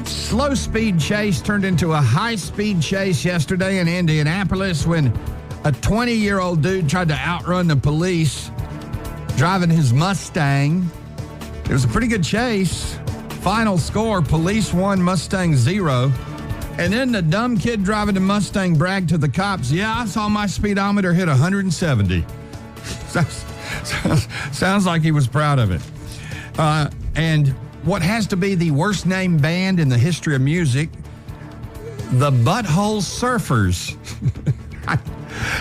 slow speed chase turned into a high-speed chase yesterday in Indianapolis when a 20-year-old dude tried to outrun the police driving his Mustang. It was a pretty good chase. Final score, police 1, Mustang 0. And then the dumb kid driving the Mustang bragged to the cops, yeah, I saw my speedometer hit 170. Sounds like he was proud of it. And what has to be the worst named band in the history of music, the Butthole Surfers.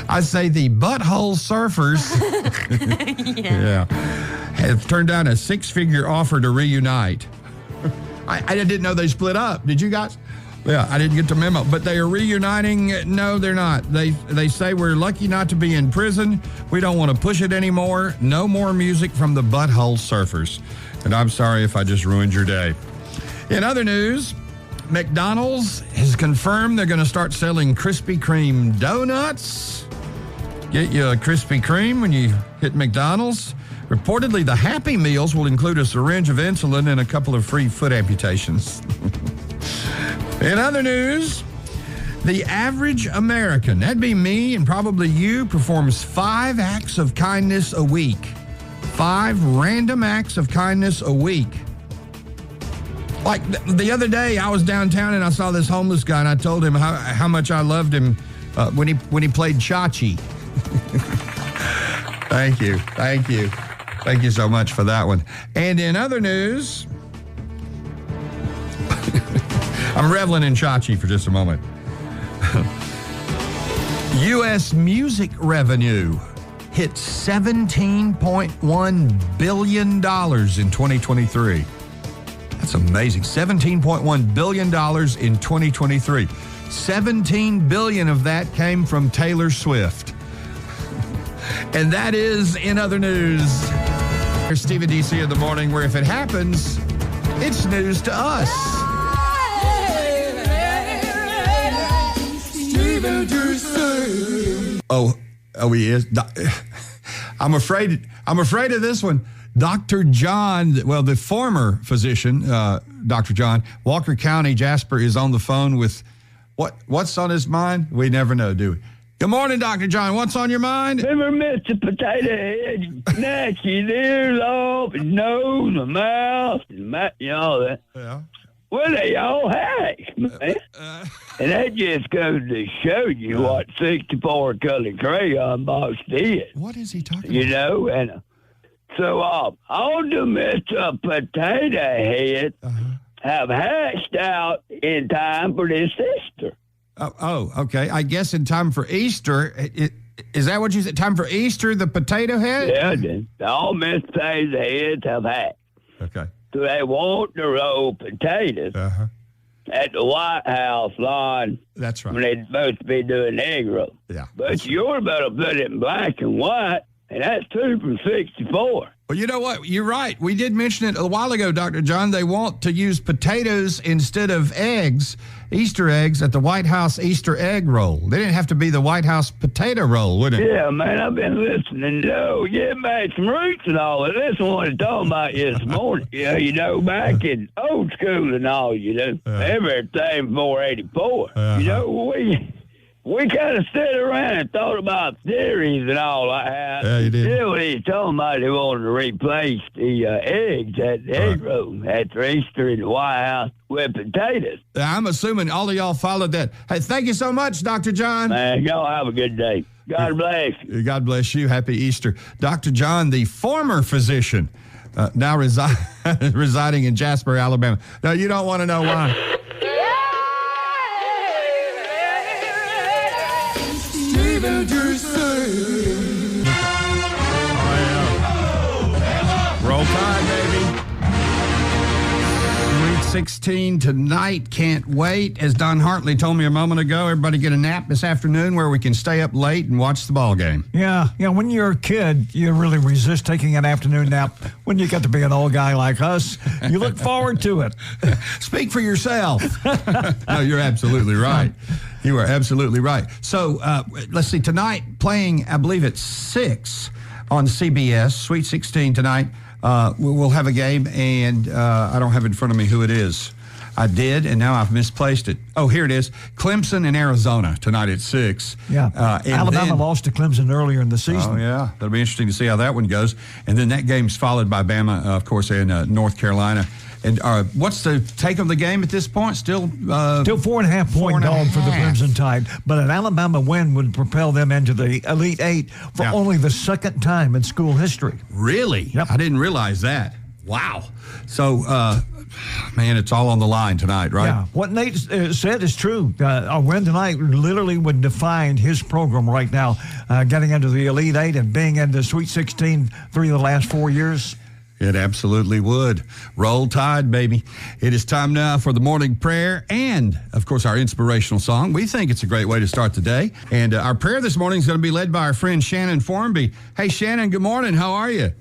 I say the Butthole Surfers yeah, have turned down a 6-figure offer to reunite. I didn't know they split up. Did you guys? Yeah, I didn't get the memo. But they are reuniting. No, they're not. They say we're lucky not to be in prison. We don't want to push it anymore. No more music from the Butthole Surfers. And I'm sorry if I just ruined your day. In other news, McDonald's has confirmed they're going to start selling Krispy Kreme donuts. Get you a Krispy Kreme when you hit McDonald's. Reportedly, the Happy Meals will include a syringe of insulin and a couple of free foot amputations. In other news, the average American, that'd be me and probably you, performs 5 acts of kindness a week. 5 random acts of kindness a week. Like the other day, I was downtown and I saw this homeless guy, and I told him how much I loved him when he played Chachi. Thank you so much for that one. And in other news, I'm reveling in Chachi for just a moment. U.S. music revenue hit $17.1 billion in 2023. That's amazing. $17.1 billion in 2023. $17 billion of that came from Taylor Swift. And that is in other news. Here's Stephen D.C. in the morning, where if it happens, it's news to us. Oh, he is. I'm afraid of this one. Dr. John, well, the former physician, Dr. John, Walker County, Jasper, is on the phone with what's on his mind? We never know, do we? Good morning, Dr. John. What's on your mind? Remember Mr. Potato Head? You snatch his ears off, his nose, his mouth, and all that. Yeah. Well, they all hacks, man. And that just goes to show you what 64 color crayon box did. What is he talking about? You know, and so all the Mr. Potato Head have hashed out in time for this Easter. Oh, okay. I guess in time for Easter. Is that what you said? Time for Easter, the potato head? Yeah, all Mr. Potato Heads have hacked. Okay. So they want to roll potatoes at the White House lawn. That's right. When they're supposed to be doing egg roll. Yeah. But you're about to put it in black and white, and that's 2 from 64. Well, you know what? You're right. We did mention it a while ago, Dr. John. They want to use potatoes instead of eggs, Easter eggs, at the White House Easter egg roll. They didn't have to be the White House potato roll, would it? Yeah, man, I've been listening. No, getting back some roots and all of this. I wanted to talk about this morning. You know, back in old school and all, everything before 84. You know, we kind of stood around and thought about theories and all like that. Yeah, you did. Still, he's talking about they wanted to replace the eggs at the egg roll after Easter in the White House with potatoes. I'm assuming all of y'all followed that. Hey, thank you so much, Dr. John. Man, y'all have a good day. God bless you. God bless you. Happy Easter. Dr. John, the former physician, now residing in Jasper, Alabama. Now, you don't want to know why. Roll Tide, baby. Sweet 16 tonight. Can't wait. As Don Hartley told me a moment ago, everybody get a nap this afternoon where we can stay up late and watch the ball game. Yeah. When you're a kid, you really resist taking an afternoon nap. When you get to be an old guy like us, you look forward to it. Speak for yourself. No, you're absolutely right. You are absolutely right. So let's see. Tonight, playing, I believe it's 6 on CBS, Sweet 16 tonight. We'll have a game, and I don't have in front of me who it is. I did, and now I've misplaced it. Oh, here it is. Clemson and Arizona tonight at 6. Yeah. Alabama lost to Clemson earlier in the season. Oh, yeah. That'll be interesting to see how that one goes. And then that game's followed by Bama, of course, in North Carolina. And what's the take on the game at this point? Still 4.5 point dog for the Crimson Tide. But an Alabama win would propel them into the Elite Eight for only the second time in school history. Really? Yep. I didn't realize that. Wow. So, man, it's all on the line tonight, right? Yeah. What Nate said is true. A win tonight literally would define his program right now, getting into the Elite Eight and being in the Sweet 16 3 of the last 4 years. It absolutely would. Roll Tide, baby. It is time now for the morning prayer and, of course, our inspirational song. We think it's a great way to start the day. And our prayer this morning is going to be led by our friend Shannon Formby. Hey, Shannon, good morning. How are you?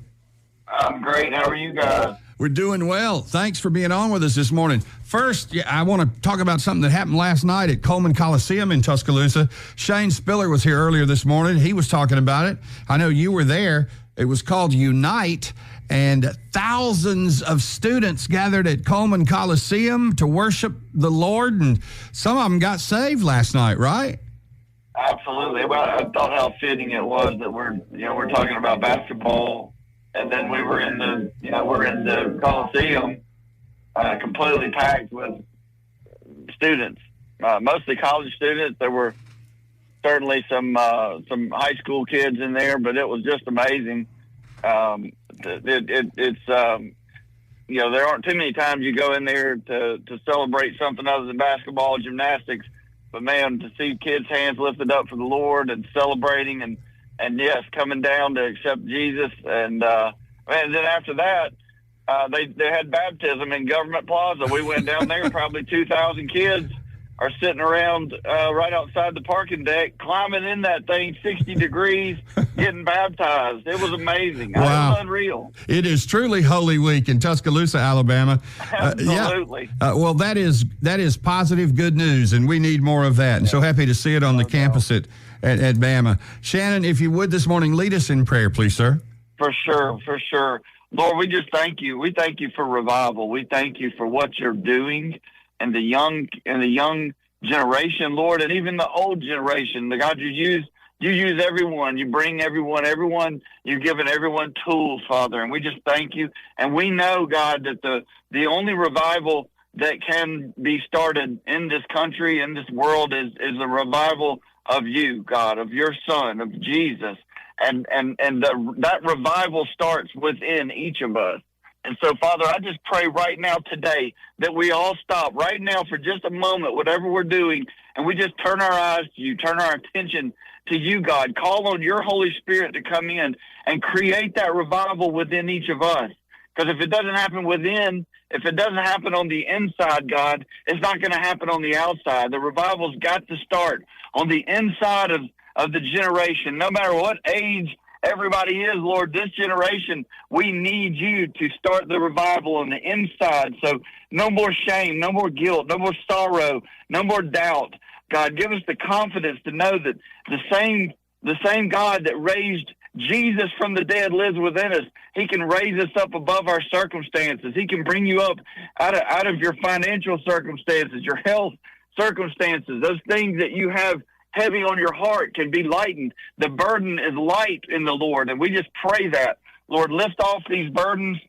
I'm great. How are you guys? We're doing well. Thanks for being on with us this morning. First, I want to talk about something that happened last night at Coleman Coliseum in Tuscaloosa. Shane Spiller was here earlier this morning. He was talking about it. I know you were there. It was called Unite. And thousands of students gathered at Coleman Coliseum to worship the Lord, and some of them got saved last night, right? Absolutely. Well, I thought how fitting it was that we're talking about basketball, and then we were in the Coliseum, completely packed with students, mostly college students. There were certainly some high school kids in there, but it was just amazing. There aren't too many times you go in there to celebrate something other than basketball, gymnastics, but man, to see kids' hands lifted up for the Lord and celebrating and yes, coming down to accept Jesus. And then after that, they had baptism in Government Plaza. We went down there, probably 2,000 kids are sitting around right outside the parking deck, climbing in that thing 60 degrees, getting baptized. It was amazing. Wow. It was unreal. It is truly Holy Week in Tuscaloosa, Alabama. Absolutely. Well, that is positive, good news, and we need more of that. And so happy to see it on the campus at Bama. Shannon, if you would this morning, lead us in prayer, please, sir. For sure. Lord, we just thank you. We thank you for revival. We thank you for what you're doing and the young generation, Lord, and even the old generation. The God, you use everyone. You bring everyone. You've given everyone tools, Father, and we just thank you. And we know, God, that the only revival that can be started in this country, in this world, is a revival of you, God, of your Son, of Jesus, and that revival starts within each of us. And so, Father, I just pray right now today that we all stop right now for just a moment, whatever we're doing, and we just turn our eyes to you, turn our attention to you, God. Call on your Holy Spirit to come in and create that revival within each of us. Because if it doesn't happen within, if it doesn't happen on the inside, God, it's not going to happen on the outside. The revival's got to start on the inside of the generation, no matter what age everybody is, Lord. This generation, we need you to start the revival on the inside. So no more shame, no more guilt, no more sorrow, no more doubt. God, give us the confidence to know that the same God that raised Jesus from the dead lives within us. He can raise us up above our circumstances. He can bring you up out of your financial circumstances, your health circumstances, those things that you have heavy on your heart can be lightened. The burden is light in the Lord, and we just pray that. Lord, lift off these burdens.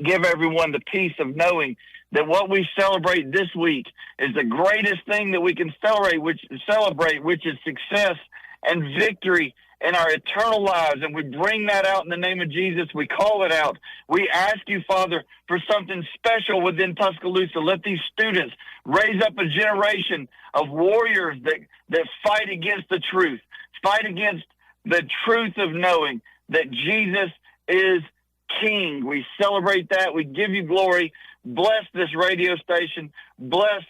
Give everyone the peace of knowing that what we celebrate this week is the greatest thing that we can celebrate, which is success and victory in our eternal lives. And we bring that out in the name of Jesus. We call it out. We ask you, Father, for something special within Tuscaloosa. Let these students raise up a generation of warriors that fight against the truth, fight against the truth of knowing that Jesus is King. We celebrate that. We give you glory. Bless this radio station. Bless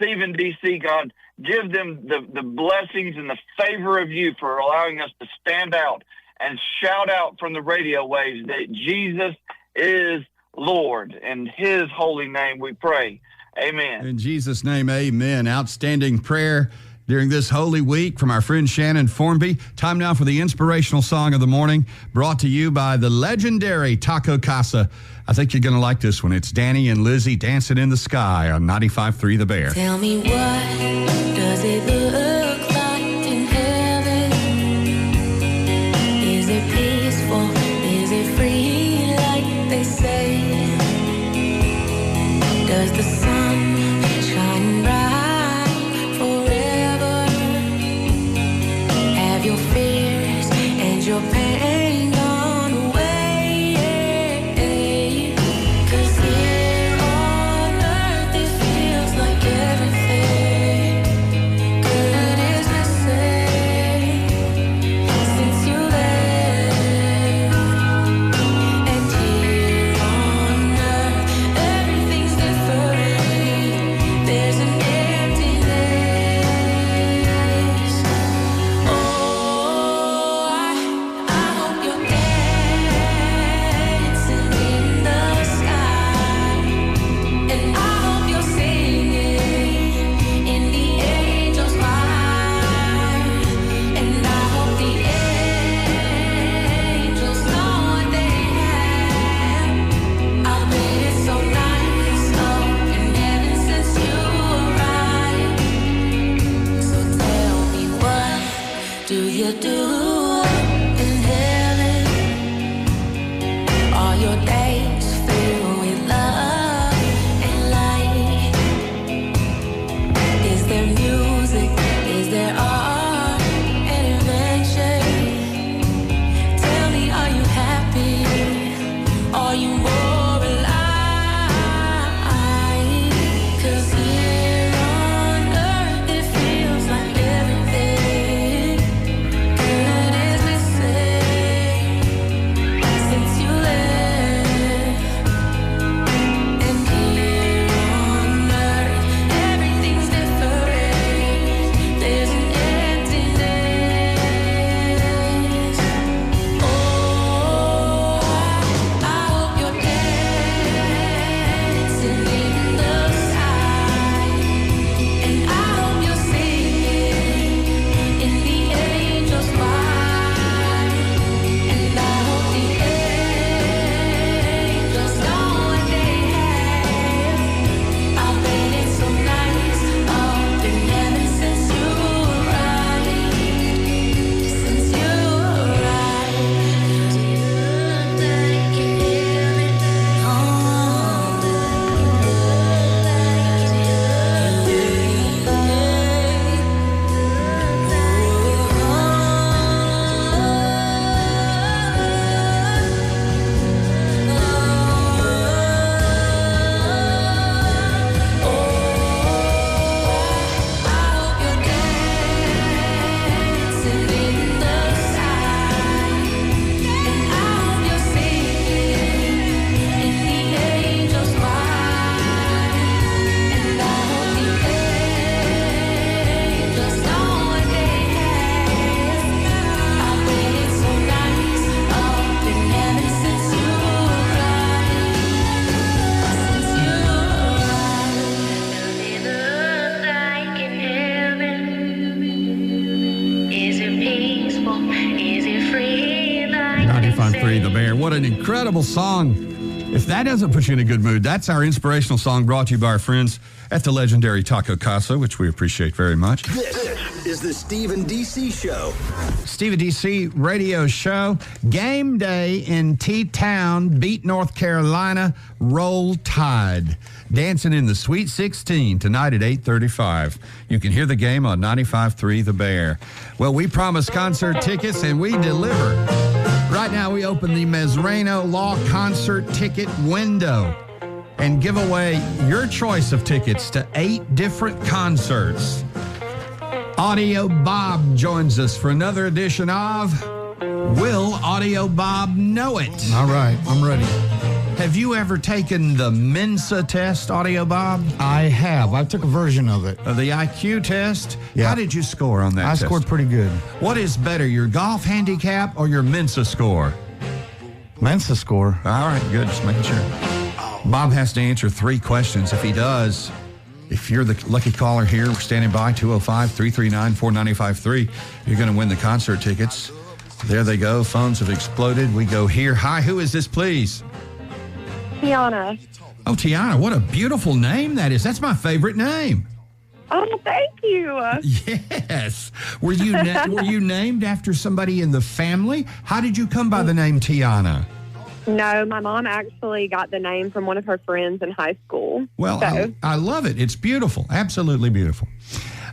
Stephen DC, God. Give them the blessings and the favor of you for allowing us to stand out and shout out from the radio waves that Jesus is Lord. In his holy name we pray. Amen. In Jesus' name, amen. Outstanding prayer during this Holy Week from our friend Shannon Formby. Time now for the inspirational song of the morning, brought to you by the legendary Taco Casa. I think you're going to like this one. It's Danny and Lizzie dancing in the sky on 95.3 The Bear. Tell me, what does it look like in heaven? Is it peaceful? Is it free like they say? Does the sun shine bright forever? Have your fears and your pain gone away? 'Cause here on earth it feels like everything good is missing since you left. And here on earth everything's different. There's an emptiness. Oh, I hope you're dancing in the sky, and I hope you're singing in the angels' choir, and I hope the angels know what they have. I bet it's so nice up in heaven since you arrived. So tell me, what do you do in heaven? Are your days filled with love and light? Is there music? Is there art and invention? Tell me, are you happy? Are you more alive? 'Cause here on earth it feels like everything good is missing since you left. And here on earth everything's different. There's an emptiness. Oh, I hope you're dancing in the sky, and I hope you're singing in the angels' choir, and I hope the angels know what they have. I bet it's so nice up in heaven since you arrived. Since you arrived, do you look like in heaven? Oh, do you look like in Is it peaceful? Is it free like 95.3 The Bear. What an incredible song. If that doesn't put you in a good mood, that's our inspirational song brought to you by our friends at the legendary Taco Casa, which we appreciate very much. This is the Stephen DC Show. Stephen DC radio show. Game day in T-Town beat North Carolina. Roll Tide. Dancing in the Sweet 16 tonight at 8:35. You can hear the game on 95.3 The Bear. Well, we promised concert tickets and we deliver. Right now we open the Mesrano Law concert ticket window and give away your choice of tickets to 8 different concerts. Audio Bob joins us for another edition of Will Audio Bob know it? All right, I'm ready. Have you ever taken the Mensa test, Audio Bob? I have. I took a version of it. The IQ test? Yeah. How did you score on that I test? scored pretty good. What is better, your golf handicap or your Mensa score? Mensa score. All right, good. Just making sure. Bob has to answer 3 questions. If he does, if you're the lucky caller here, we're standing by, 205-339-4953. You're going to win the concert tickets. There they go. Phones have exploded. We go here. Hi, who is this, please? Tiana. Oh, Tiana, what a beautiful name that is. That's my favorite name. Oh, thank you. Yes. Were you named after somebody in the family? How did you come by the name Tiana? No, my mom actually got the name from one of her friends in high school. Well, so. I love it. It's beautiful. Absolutely beautiful.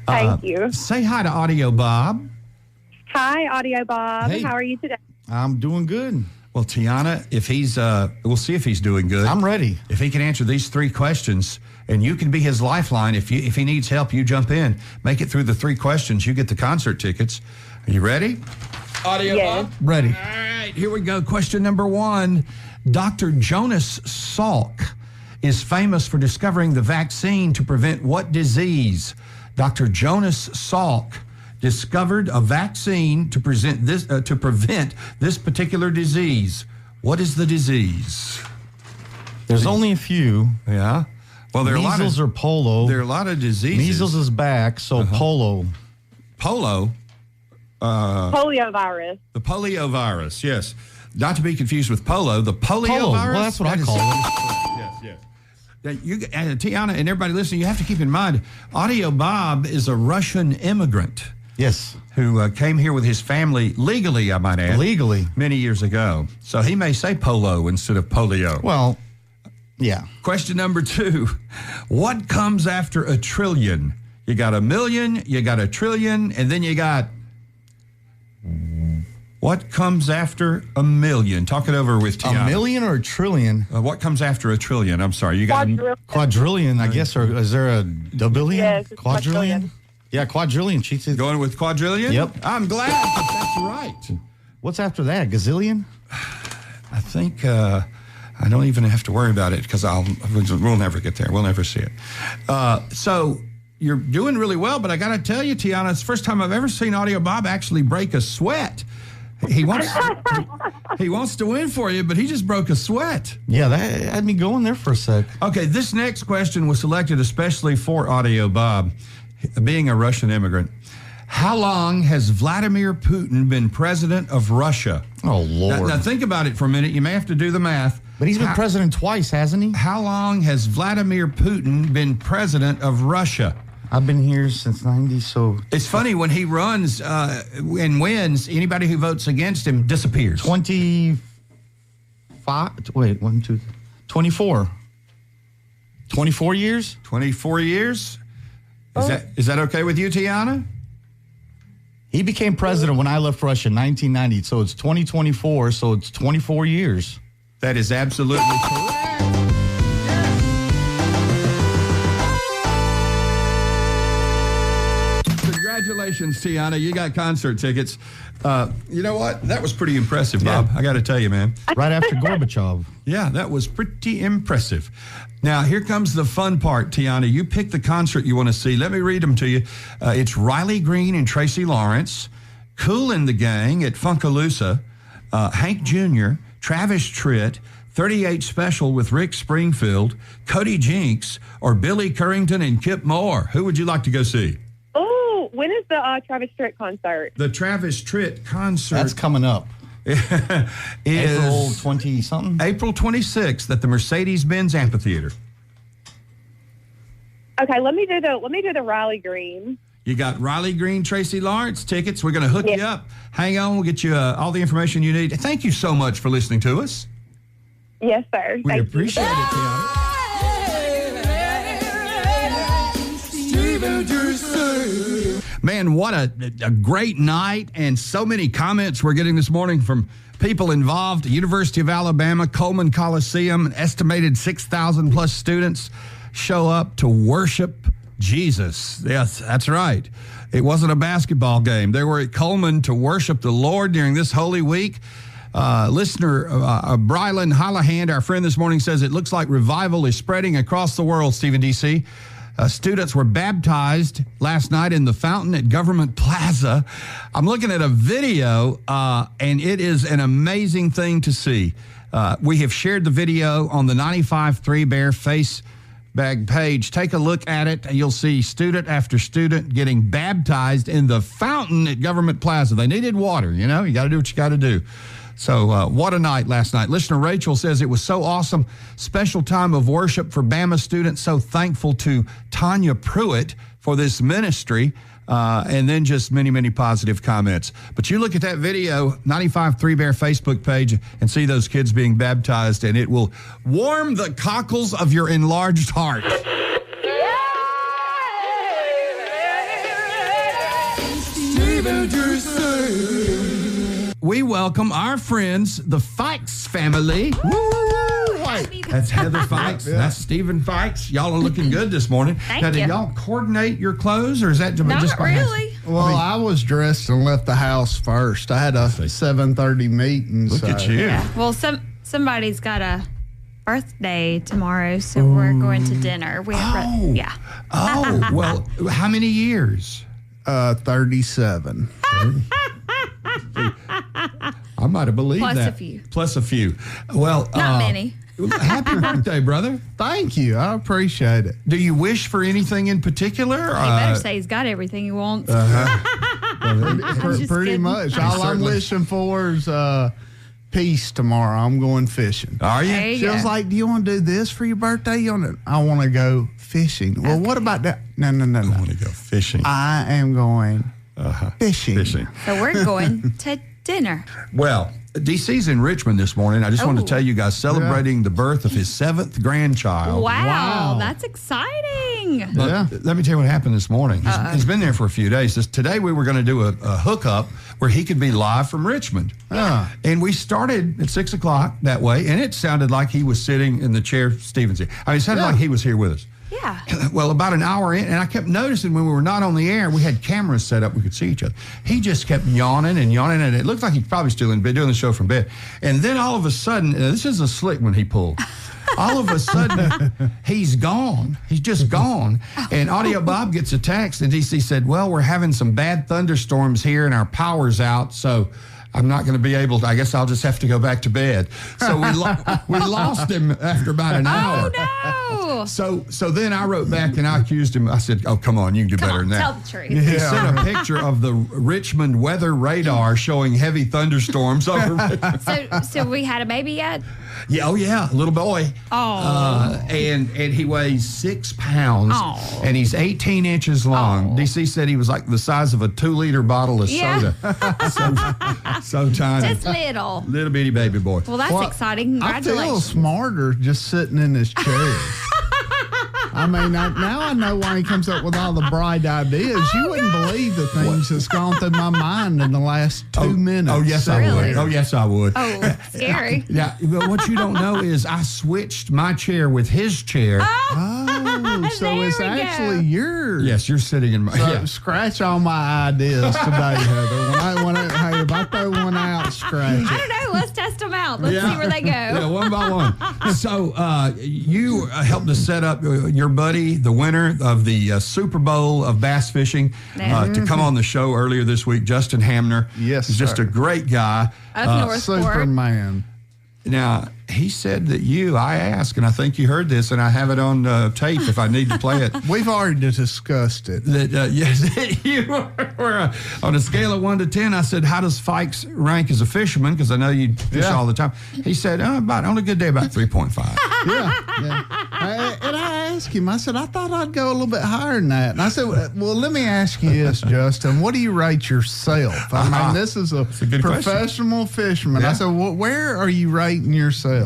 Thank you. Say hi to Audio Bob. Hi, Audio Bob. Hey. How are you today? I'm doing good. Well, Tiana, if he's, we'll see if he's doing good. I'm ready. If he can answer these 3 questions, and you can be his lifeline. If he needs help, you jump in. Make it through the 3 questions. You get the concert tickets. Are you ready? Audio Bob? Ready. All right, here we go. Question number 1. Dr. Jonas Salk is famous for discovering the vaccine to prevent what disease? Dr. Jonas Salk discovered a vaccine to prevent this particular disease. What is the disease? There's only a few. Yeah. Well, there are Measles or polio. There are a lot of diseases. Measles is back, so polio. Polio? Polio virus. The polio virus, yes. Not to be confused with polo. The polio virus? Well, that's what I call it. Yes. Tiana and everybody listening, you have to keep in mind, Audio Bob is a Russian immigrant. Yes. Who came here with his family legally, I might add. Legally. Many years ago. So he may say polo instead of polio. Well, yeah. Question number 2. What comes after a trillion? You got a million, you got a trillion, and then you got... What comes after a million? Talk it over with Tiana. A million or a trillion? What comes after a trillion? I'm sorry. You got quadrillion, I guess. Or is there a billion? Yes, it's quadrillion? Yeah, quadrillion. She said. Going with quadrillion? Yep. I'm glad that's right. What's after that? Gazillion? I think I don't even have to worry about it because we'll never get there. We'll never see it. So you're doing really well, but I got to tell you, Tiana, it's the first time I've ever seen Audio Bob actually break a sweat. He wants to win for you, but he just broke a sweat. Yeah, that had me going there for a sec. Okay, this next question was selected especially for Audio Bob, being a Russian immigrant. How long has Vladimir Putin been president of Russia? Oh, Lord. Now think about it for a minute. You may have to do the math. But he's been president twice, hasn't he? How long has Vladimir Putin been president of Russia? I've been here since 90, so... It's funny, when he runs and wins, anybody who votes against him disappears. 24. 24 years? 24 years? Is that okay with you, Tiana? He became president when I left Russia in 1990, so it's 2024, so it's 24 years. That is absolutely correct. Congratulations, Tiana. You got concert tickets. You know what? That was pretty impressive, Bob. I got to tell you, man. Right after Gorbachev. Yeah, that was pretty impressive. Now, here comes the fun part, Tiana. You pick the concert you want to see. Let me read them to you. It's Riley Green and Tracy Lawrence, Kool and the Gang at Funkaloosa, Hank Jr., Travis Tritt, 38 Special with Rick Springfield, Cody Jinks, or Billy Currington and Kip Moore. Who would you like to go see? Oh, when is the Travis Tritt concert? The Travis Tritt concert. That's coming up. is April 20-something? April 26th at the Mercedes-Benz Amphitheater. Okay, let me do the Riley Green. You got Riley Green, Tracy Lawrence tickets. We're going to hook you up. Hang on, we'll get you all the information you need. Thank you so much for listening to us. Yes, sir. We appreciate it, Tiana. Man, what a great night, and so many comments we're getting this morning from people involved. University of Alabama, Coleman Coliseum, an estimated 6,000 plus students show up to worship Jesus. Yes, that's right. It wasn't a basketball game. They were at Coleman to worship the Lord during this Holy Week. Listener Brylan Hollahan, our friend this morning, says it looks like revival is spreading across the world, Stephen D.C. Students were baptized last night in the fountain at Government Plaza. I'm looking at a video, and it is an amazing thing to see. We have shared the video on the 95.3 Bear Face Bag page. Take a look at it. You'll see student after student getting baptized in the fountain at Government Plaza. They needed water, you know. You got to do what you got to do. So what a night last night. Listener Rachel says it was so awesome. Special time of worship for Bama students. So thankful to Tanya Pruitt for this ministry. And then just many, many positive comments. But you look at that video, 95.3 Bear Facebook page, and see those kids being baptized, and it will warm the cockles of your enlarged heart. We welcome our friends, the Fikes family. That's Heather Fikes. Yeah. That's Stephen Fikes. Y'all are looking good this morning. Thank now, you. did y'all coordinate your clothes, or is that just Not by really. Well, I was dressed and left the house first. I had a 7:30 meeting. Look at you. Yeah. Well, somebody's got a birthday tomorrow, so we're going to dinner. We have yeah. Oh, well, how many years? 37. I might have believed Plus that. a few. Plus a few. Well, Not many. Happy birthday, brother. Thank you. I appreciate it. Do you wish for anything in particular? He better say he's got everything he wants. Pretty kidding. much. All I'm wishing for is peace tomorrow. I'm going fishing. Are you? There you She was go. like, do you want to do this for your birthday? I want to go fishing. Well, what about that? No. I want to go fishing. I am going fishing. So we're going to dinner. Well, DC's in Richmond this morning. I just wanted to tell you guys, celebrating the birth of his 7th grandchild. Wow, that's exciting. But let me tell you what happened this morning. He's been there for a few days. Today we were going to do a hookup where he could be live from Richmond. And we started at 6 o'clock that way, and it sounded like he was sitting in the chair Steven's in. I mean, it sounded like he was here with us. Yeah. Well, about an hour in, and I kept noticing when we were not on the air, we had cameras set up, we could see each other. He just kept yawning, and it looked like he'd probably still in bed doing the show from bed. And then all of a sudden, this is a slick one he pulled. All of a sudden, he's gone. He's just gone. And Audio Bob gets a text, and DC said, well, we're having some bad thunderstorms here, and our power's out, so I'm not going to be able to. I guess I'll just have to go back to bed. So we lost him after about an hour. Oh, no. So then I wrote back and I accused him. I said, oh, come on, you can do better than that. Tell the truth. He sent a picture of the Richmond weather radar showing heavy thunderstorms over Richmond. So we had a baby yet? Yeah, a little boy. Oh. And he weighs 6 pounds. Oh. And he's 18 inches long. Oh. DC said he was like the size of a 2-liter bottle of soda. So tiny. Just little. Little bitty baby boy. Well, that's exciting. I feel Congratulations. smarter just sitting in his chair. I mean, now I know why he comes up with all the bright ideas. You wouldn't believe the things that's gone through my mind in the last 2 minutes. Oh, yes, I would. Oh, yes, I would. Oh, scary. Yeah, but what you don't know is I switched my chair with his chair. Oh, so it's actually yours. Yes, you're sitting in my. So scratch all my ideas today, Heather. Hey, if I throw one out, scratch it. I don't know. Let's test them out. Let's see where they go. Yeah, one by one. So you helped us set up your buddy, the winner of the Super Bowl of bass fishing, to come on the show earlier this week, Justin Hamner. Yes, he's just a great guy. Of Northport. Superman. Now, he said that I asked, and I think you heard this, and I have it on tape if I need to play it. We've already discussed it. That, yes, you were on a scale of 1 to 10. I said, how does Fikes rank as a fisherman? Because I know you fish all the time. He said, on a good day, about 3.5. And I asked him, I said, I thought I'd go a little bit higher than that. And I said, well, let me ask you this, Justin. What do you rate yourself? I mean, this is a professional fisherman. Yeah. I said, well, where are you rating yourself?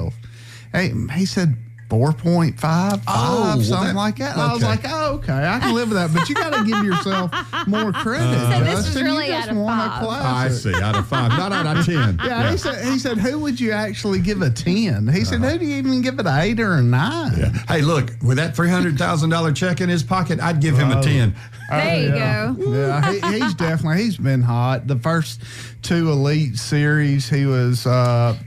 He said, 4.55, something like that. And I was like, oh, okay, I can live with that. But you got to give yourself more credit. So this Justin. is really You just out of won a 5. classic. I see, out of 5, not out of 10. Yeah, he said, who would you actually give a 10? He said, who do you even give it an 8 or a 9? Yeah. Hey, look, with that $300,000 check in his pocket, I'd give him a 10. There you go. Yeah, he's been hot. The first 2 Elite Series, he was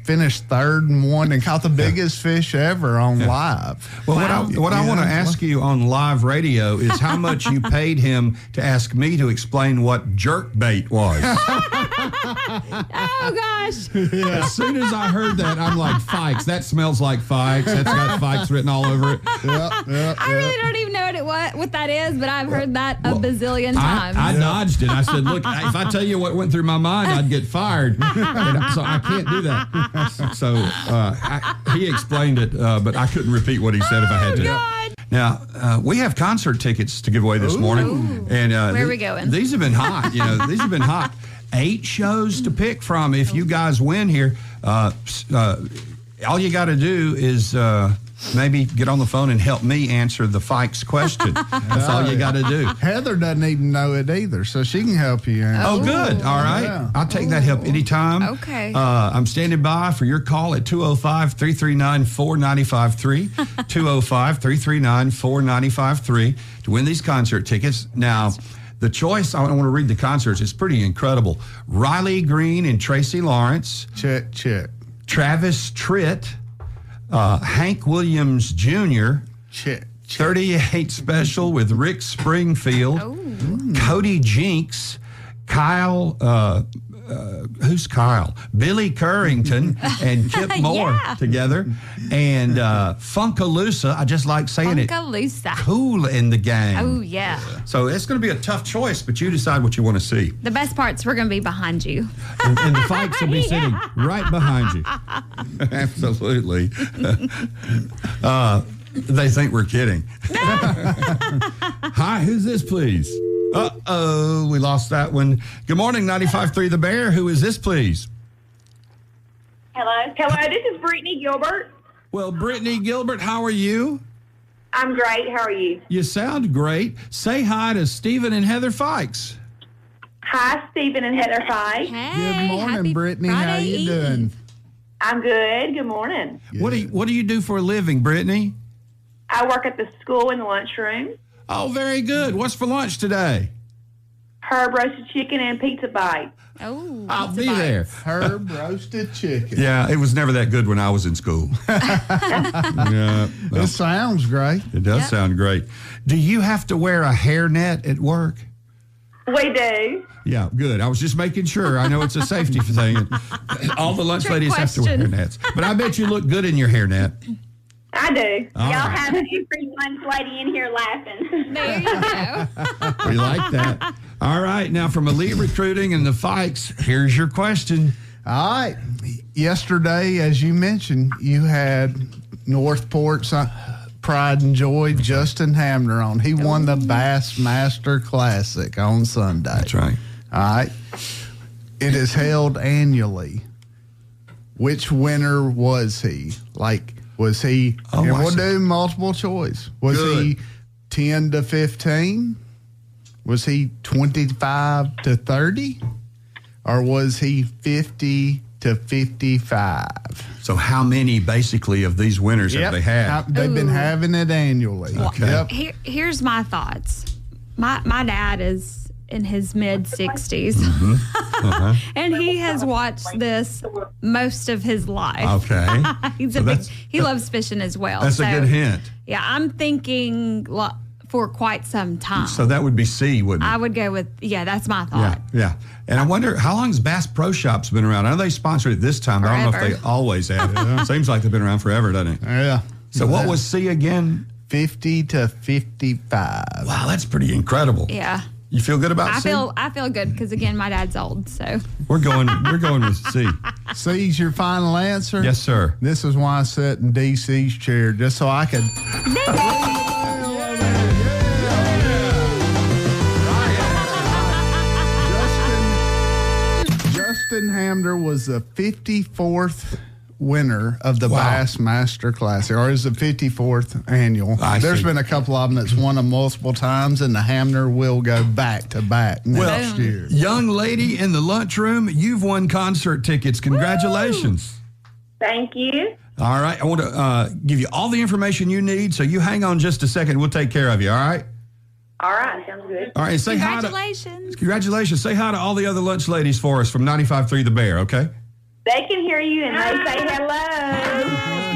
finished 3rd and won and caught the biggest fish ever on live. Well, what I want to ask you on live radio is how much you paid him to ask me to explain what jerk bait was. Oh, gosh. As soon as I heard that, I'm like, Fikes. That smells like Fikes. That's got Fikes written all over it. I really don't even know what that is, but I've heard that a bazillion times. I dodged it. I said, look, if I tell you what went through my mind, I'd get fired. So I can't do that. So he explained it, but I couldn't repeat what he said if I had to. God. Now, we have concert tickets to give away this morning. And where are we going? These have been hot. These have been hot. 8 shows to pick from if you guys win here. All you got to do is maybe get on the phone and help me answer the Fikes question. That's all you got to do. Heather doesn't even know it either, so she can help you answer. Oh, good. All right. Yeah. I'll take that help anytime. Okay. I'm standing by for your call at 205-339-4953, 205-339-4953 to win these concert tickets. Now, the choice, I want to read the concerts. It's pretty incredible. Riley Green and Tracy Lawrence. Check. Travis Tritt. Hank Williams Jr. Check. 38 Special with Rick Springfield. Cody Jinks. Kyle, who's Kyle? Billy Currington and Kip Moore together. And Funkaloosa, I just like saying Funkaloosa. Cool in the Gang. Oh, yeah. So it's going to be a tough choice, but you decide what you want to see. The best part's we're going to be behind you. And the Fikes will be sitting right behind you. Absolutely. They think we're kidding. Hi, who's this, please? Uh-oh, we lost that one. Good morning, 95.3 The Bear. Who is this, please? Hello, this is Brittany Gilbert. Well, Brittany Gilbert, how are you? I'm great. How are you? You sound great. Say hi to Stephen and Heather Fikes. Hi, Stephen and Heather Fikes. Good morning, Brittany. How you doing? I'm good. Good morning. What do you do for a living, Brittany? I work at the school in the lunchroom. Oh, very good. What's for lunch today? Herb roasted chicken and pizza bites. Oh, I'll be there. Herb roasted chicken. Yeah, it was never that good when I was in school. Yeah, It sounds great. It does sound great. Do you have to wear a hairnet at work? We do. Yeah, good. I was just making sure. I know it's a safety thing. All the lunch ladies have to wear hairnets. But I bet you look good in your hairnet. I do. All Y'all right. have every lunch lady in here laughing. There you go. We like that. All right. Now, from Elite Recruiting and the Fikes, here's your question. All right. Yesterday, as you mentioned, you had Northport's Pride and Joy, Justin Hamner on. He won the Bassmaster Classic on Sunday. That's right. All right. It is held annually. Which winner was he? Was he, and we'll do multiple choice. Was he 10 to 15? Was he 25 to 30? Or was he 50 to 55? So how many, basically, of these winners have they had? They've been having it annually. Okay. Here's my thoughts. My dad is in his mid-60s, and he has watched this most of his life. Okay. He loves fishing as well. That's a good hint. Yeah, I'm thinking for quite some time. So that would be C, wouldn't it? I would go with, that's my thought. Yeah. And I wonder, how long has Bass Pro Shops been around? I know they sponsored it this time. But I don't know if they always have. Seems like they've been around forever, doesn't it? Yeah. So what was C again? 50 to 55. Wow, that's pretty incredible. Yeah. You feel good about C? I feel good because, again, my dad's old, so. We're going with C. C's your final answer? Yes, sir. This is why I sat in DC's chair, just so I could. Justin Hamner was the 54th winner of the Bass Master Classic, or is the 54th annual. There's been a couple of them that's won them multiple times, and the Hamner will go back to back next year. Young lady in the lunchroom, you've won concert tickets. Congratulations. Thank you. All right. I want to give you all the information you need, so you hang on just a second. We'll take care of you, all right? All right, sounds good. All right, say hi to... Congratulations. Say hi to all the other lunch ladies for us from 95.3 The Bear, okay? They can hear you and they say hello.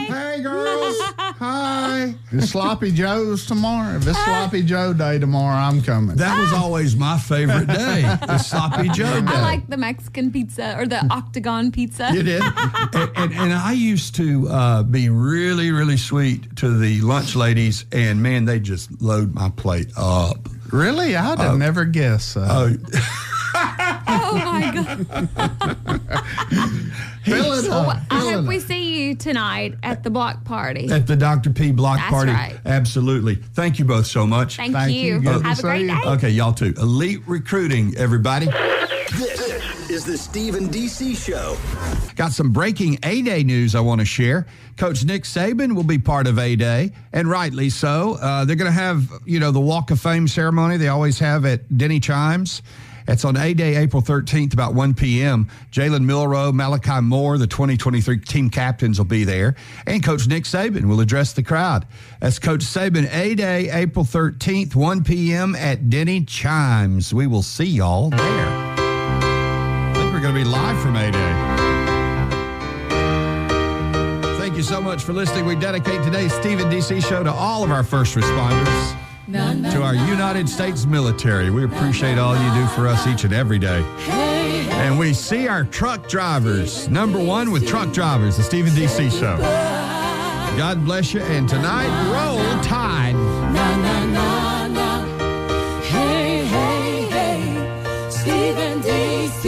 Hey, girls. Hi. It's Sloppy Joe's tomorrow. If it's Sloppy Joe Day tomorrow, I'm coming. That was always my favorite day, the Sloppy Joe Day. I like the Mexican pizza or the octagon pizza. You did? and I used to be really, really sweet to the lunch ladies, and, man, they just load my plate up. Really? I'd have never guessed. Oh, my God. I hope we see you tonight at the block party. At the Dr. P block That's party. right. Absolutely. Thank you both so much. Thank you. Have a great day. Okay, y'all too. Elite recruiting, everybody. This is the Steve and DC Show. Got some breaking A-Day news I want to share. Coach Nick Saban will be part of A-Day, and rightly so. They're going to have, the Walk of Fame ceremony they always have at Denny Chimes. It's on A-Day, April 13th, about 1 p.m. Jalen Milroe, Malachi Moore, the 2023 team captains will be there. And Coach Nick Saban will address the crowd. That's Coach Saban, A-Day, April 13th, 1 p.m. at Denny Chimes. We will see y'all there. I think we're going to be live from A-Day. Thank you so much for listening. We dedicate today's Steve and DC show to all of our first responders. To our United States military. We appreciate all you do for us each and every day. And we see our truck drivers. Number one with truck drivers, the Steve and DC show. God bless you. And tonight, roll Tide. Na, na, na, na. Hey, hey, hey. Steve and DC,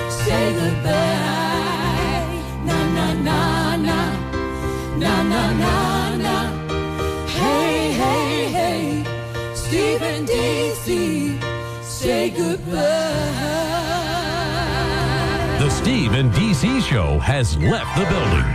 say goodbye. Na, na, na, na. Na, na, na, na. Hey, hey, hey, Steve and DC, say goodbye. The Steve and DC show has left the building.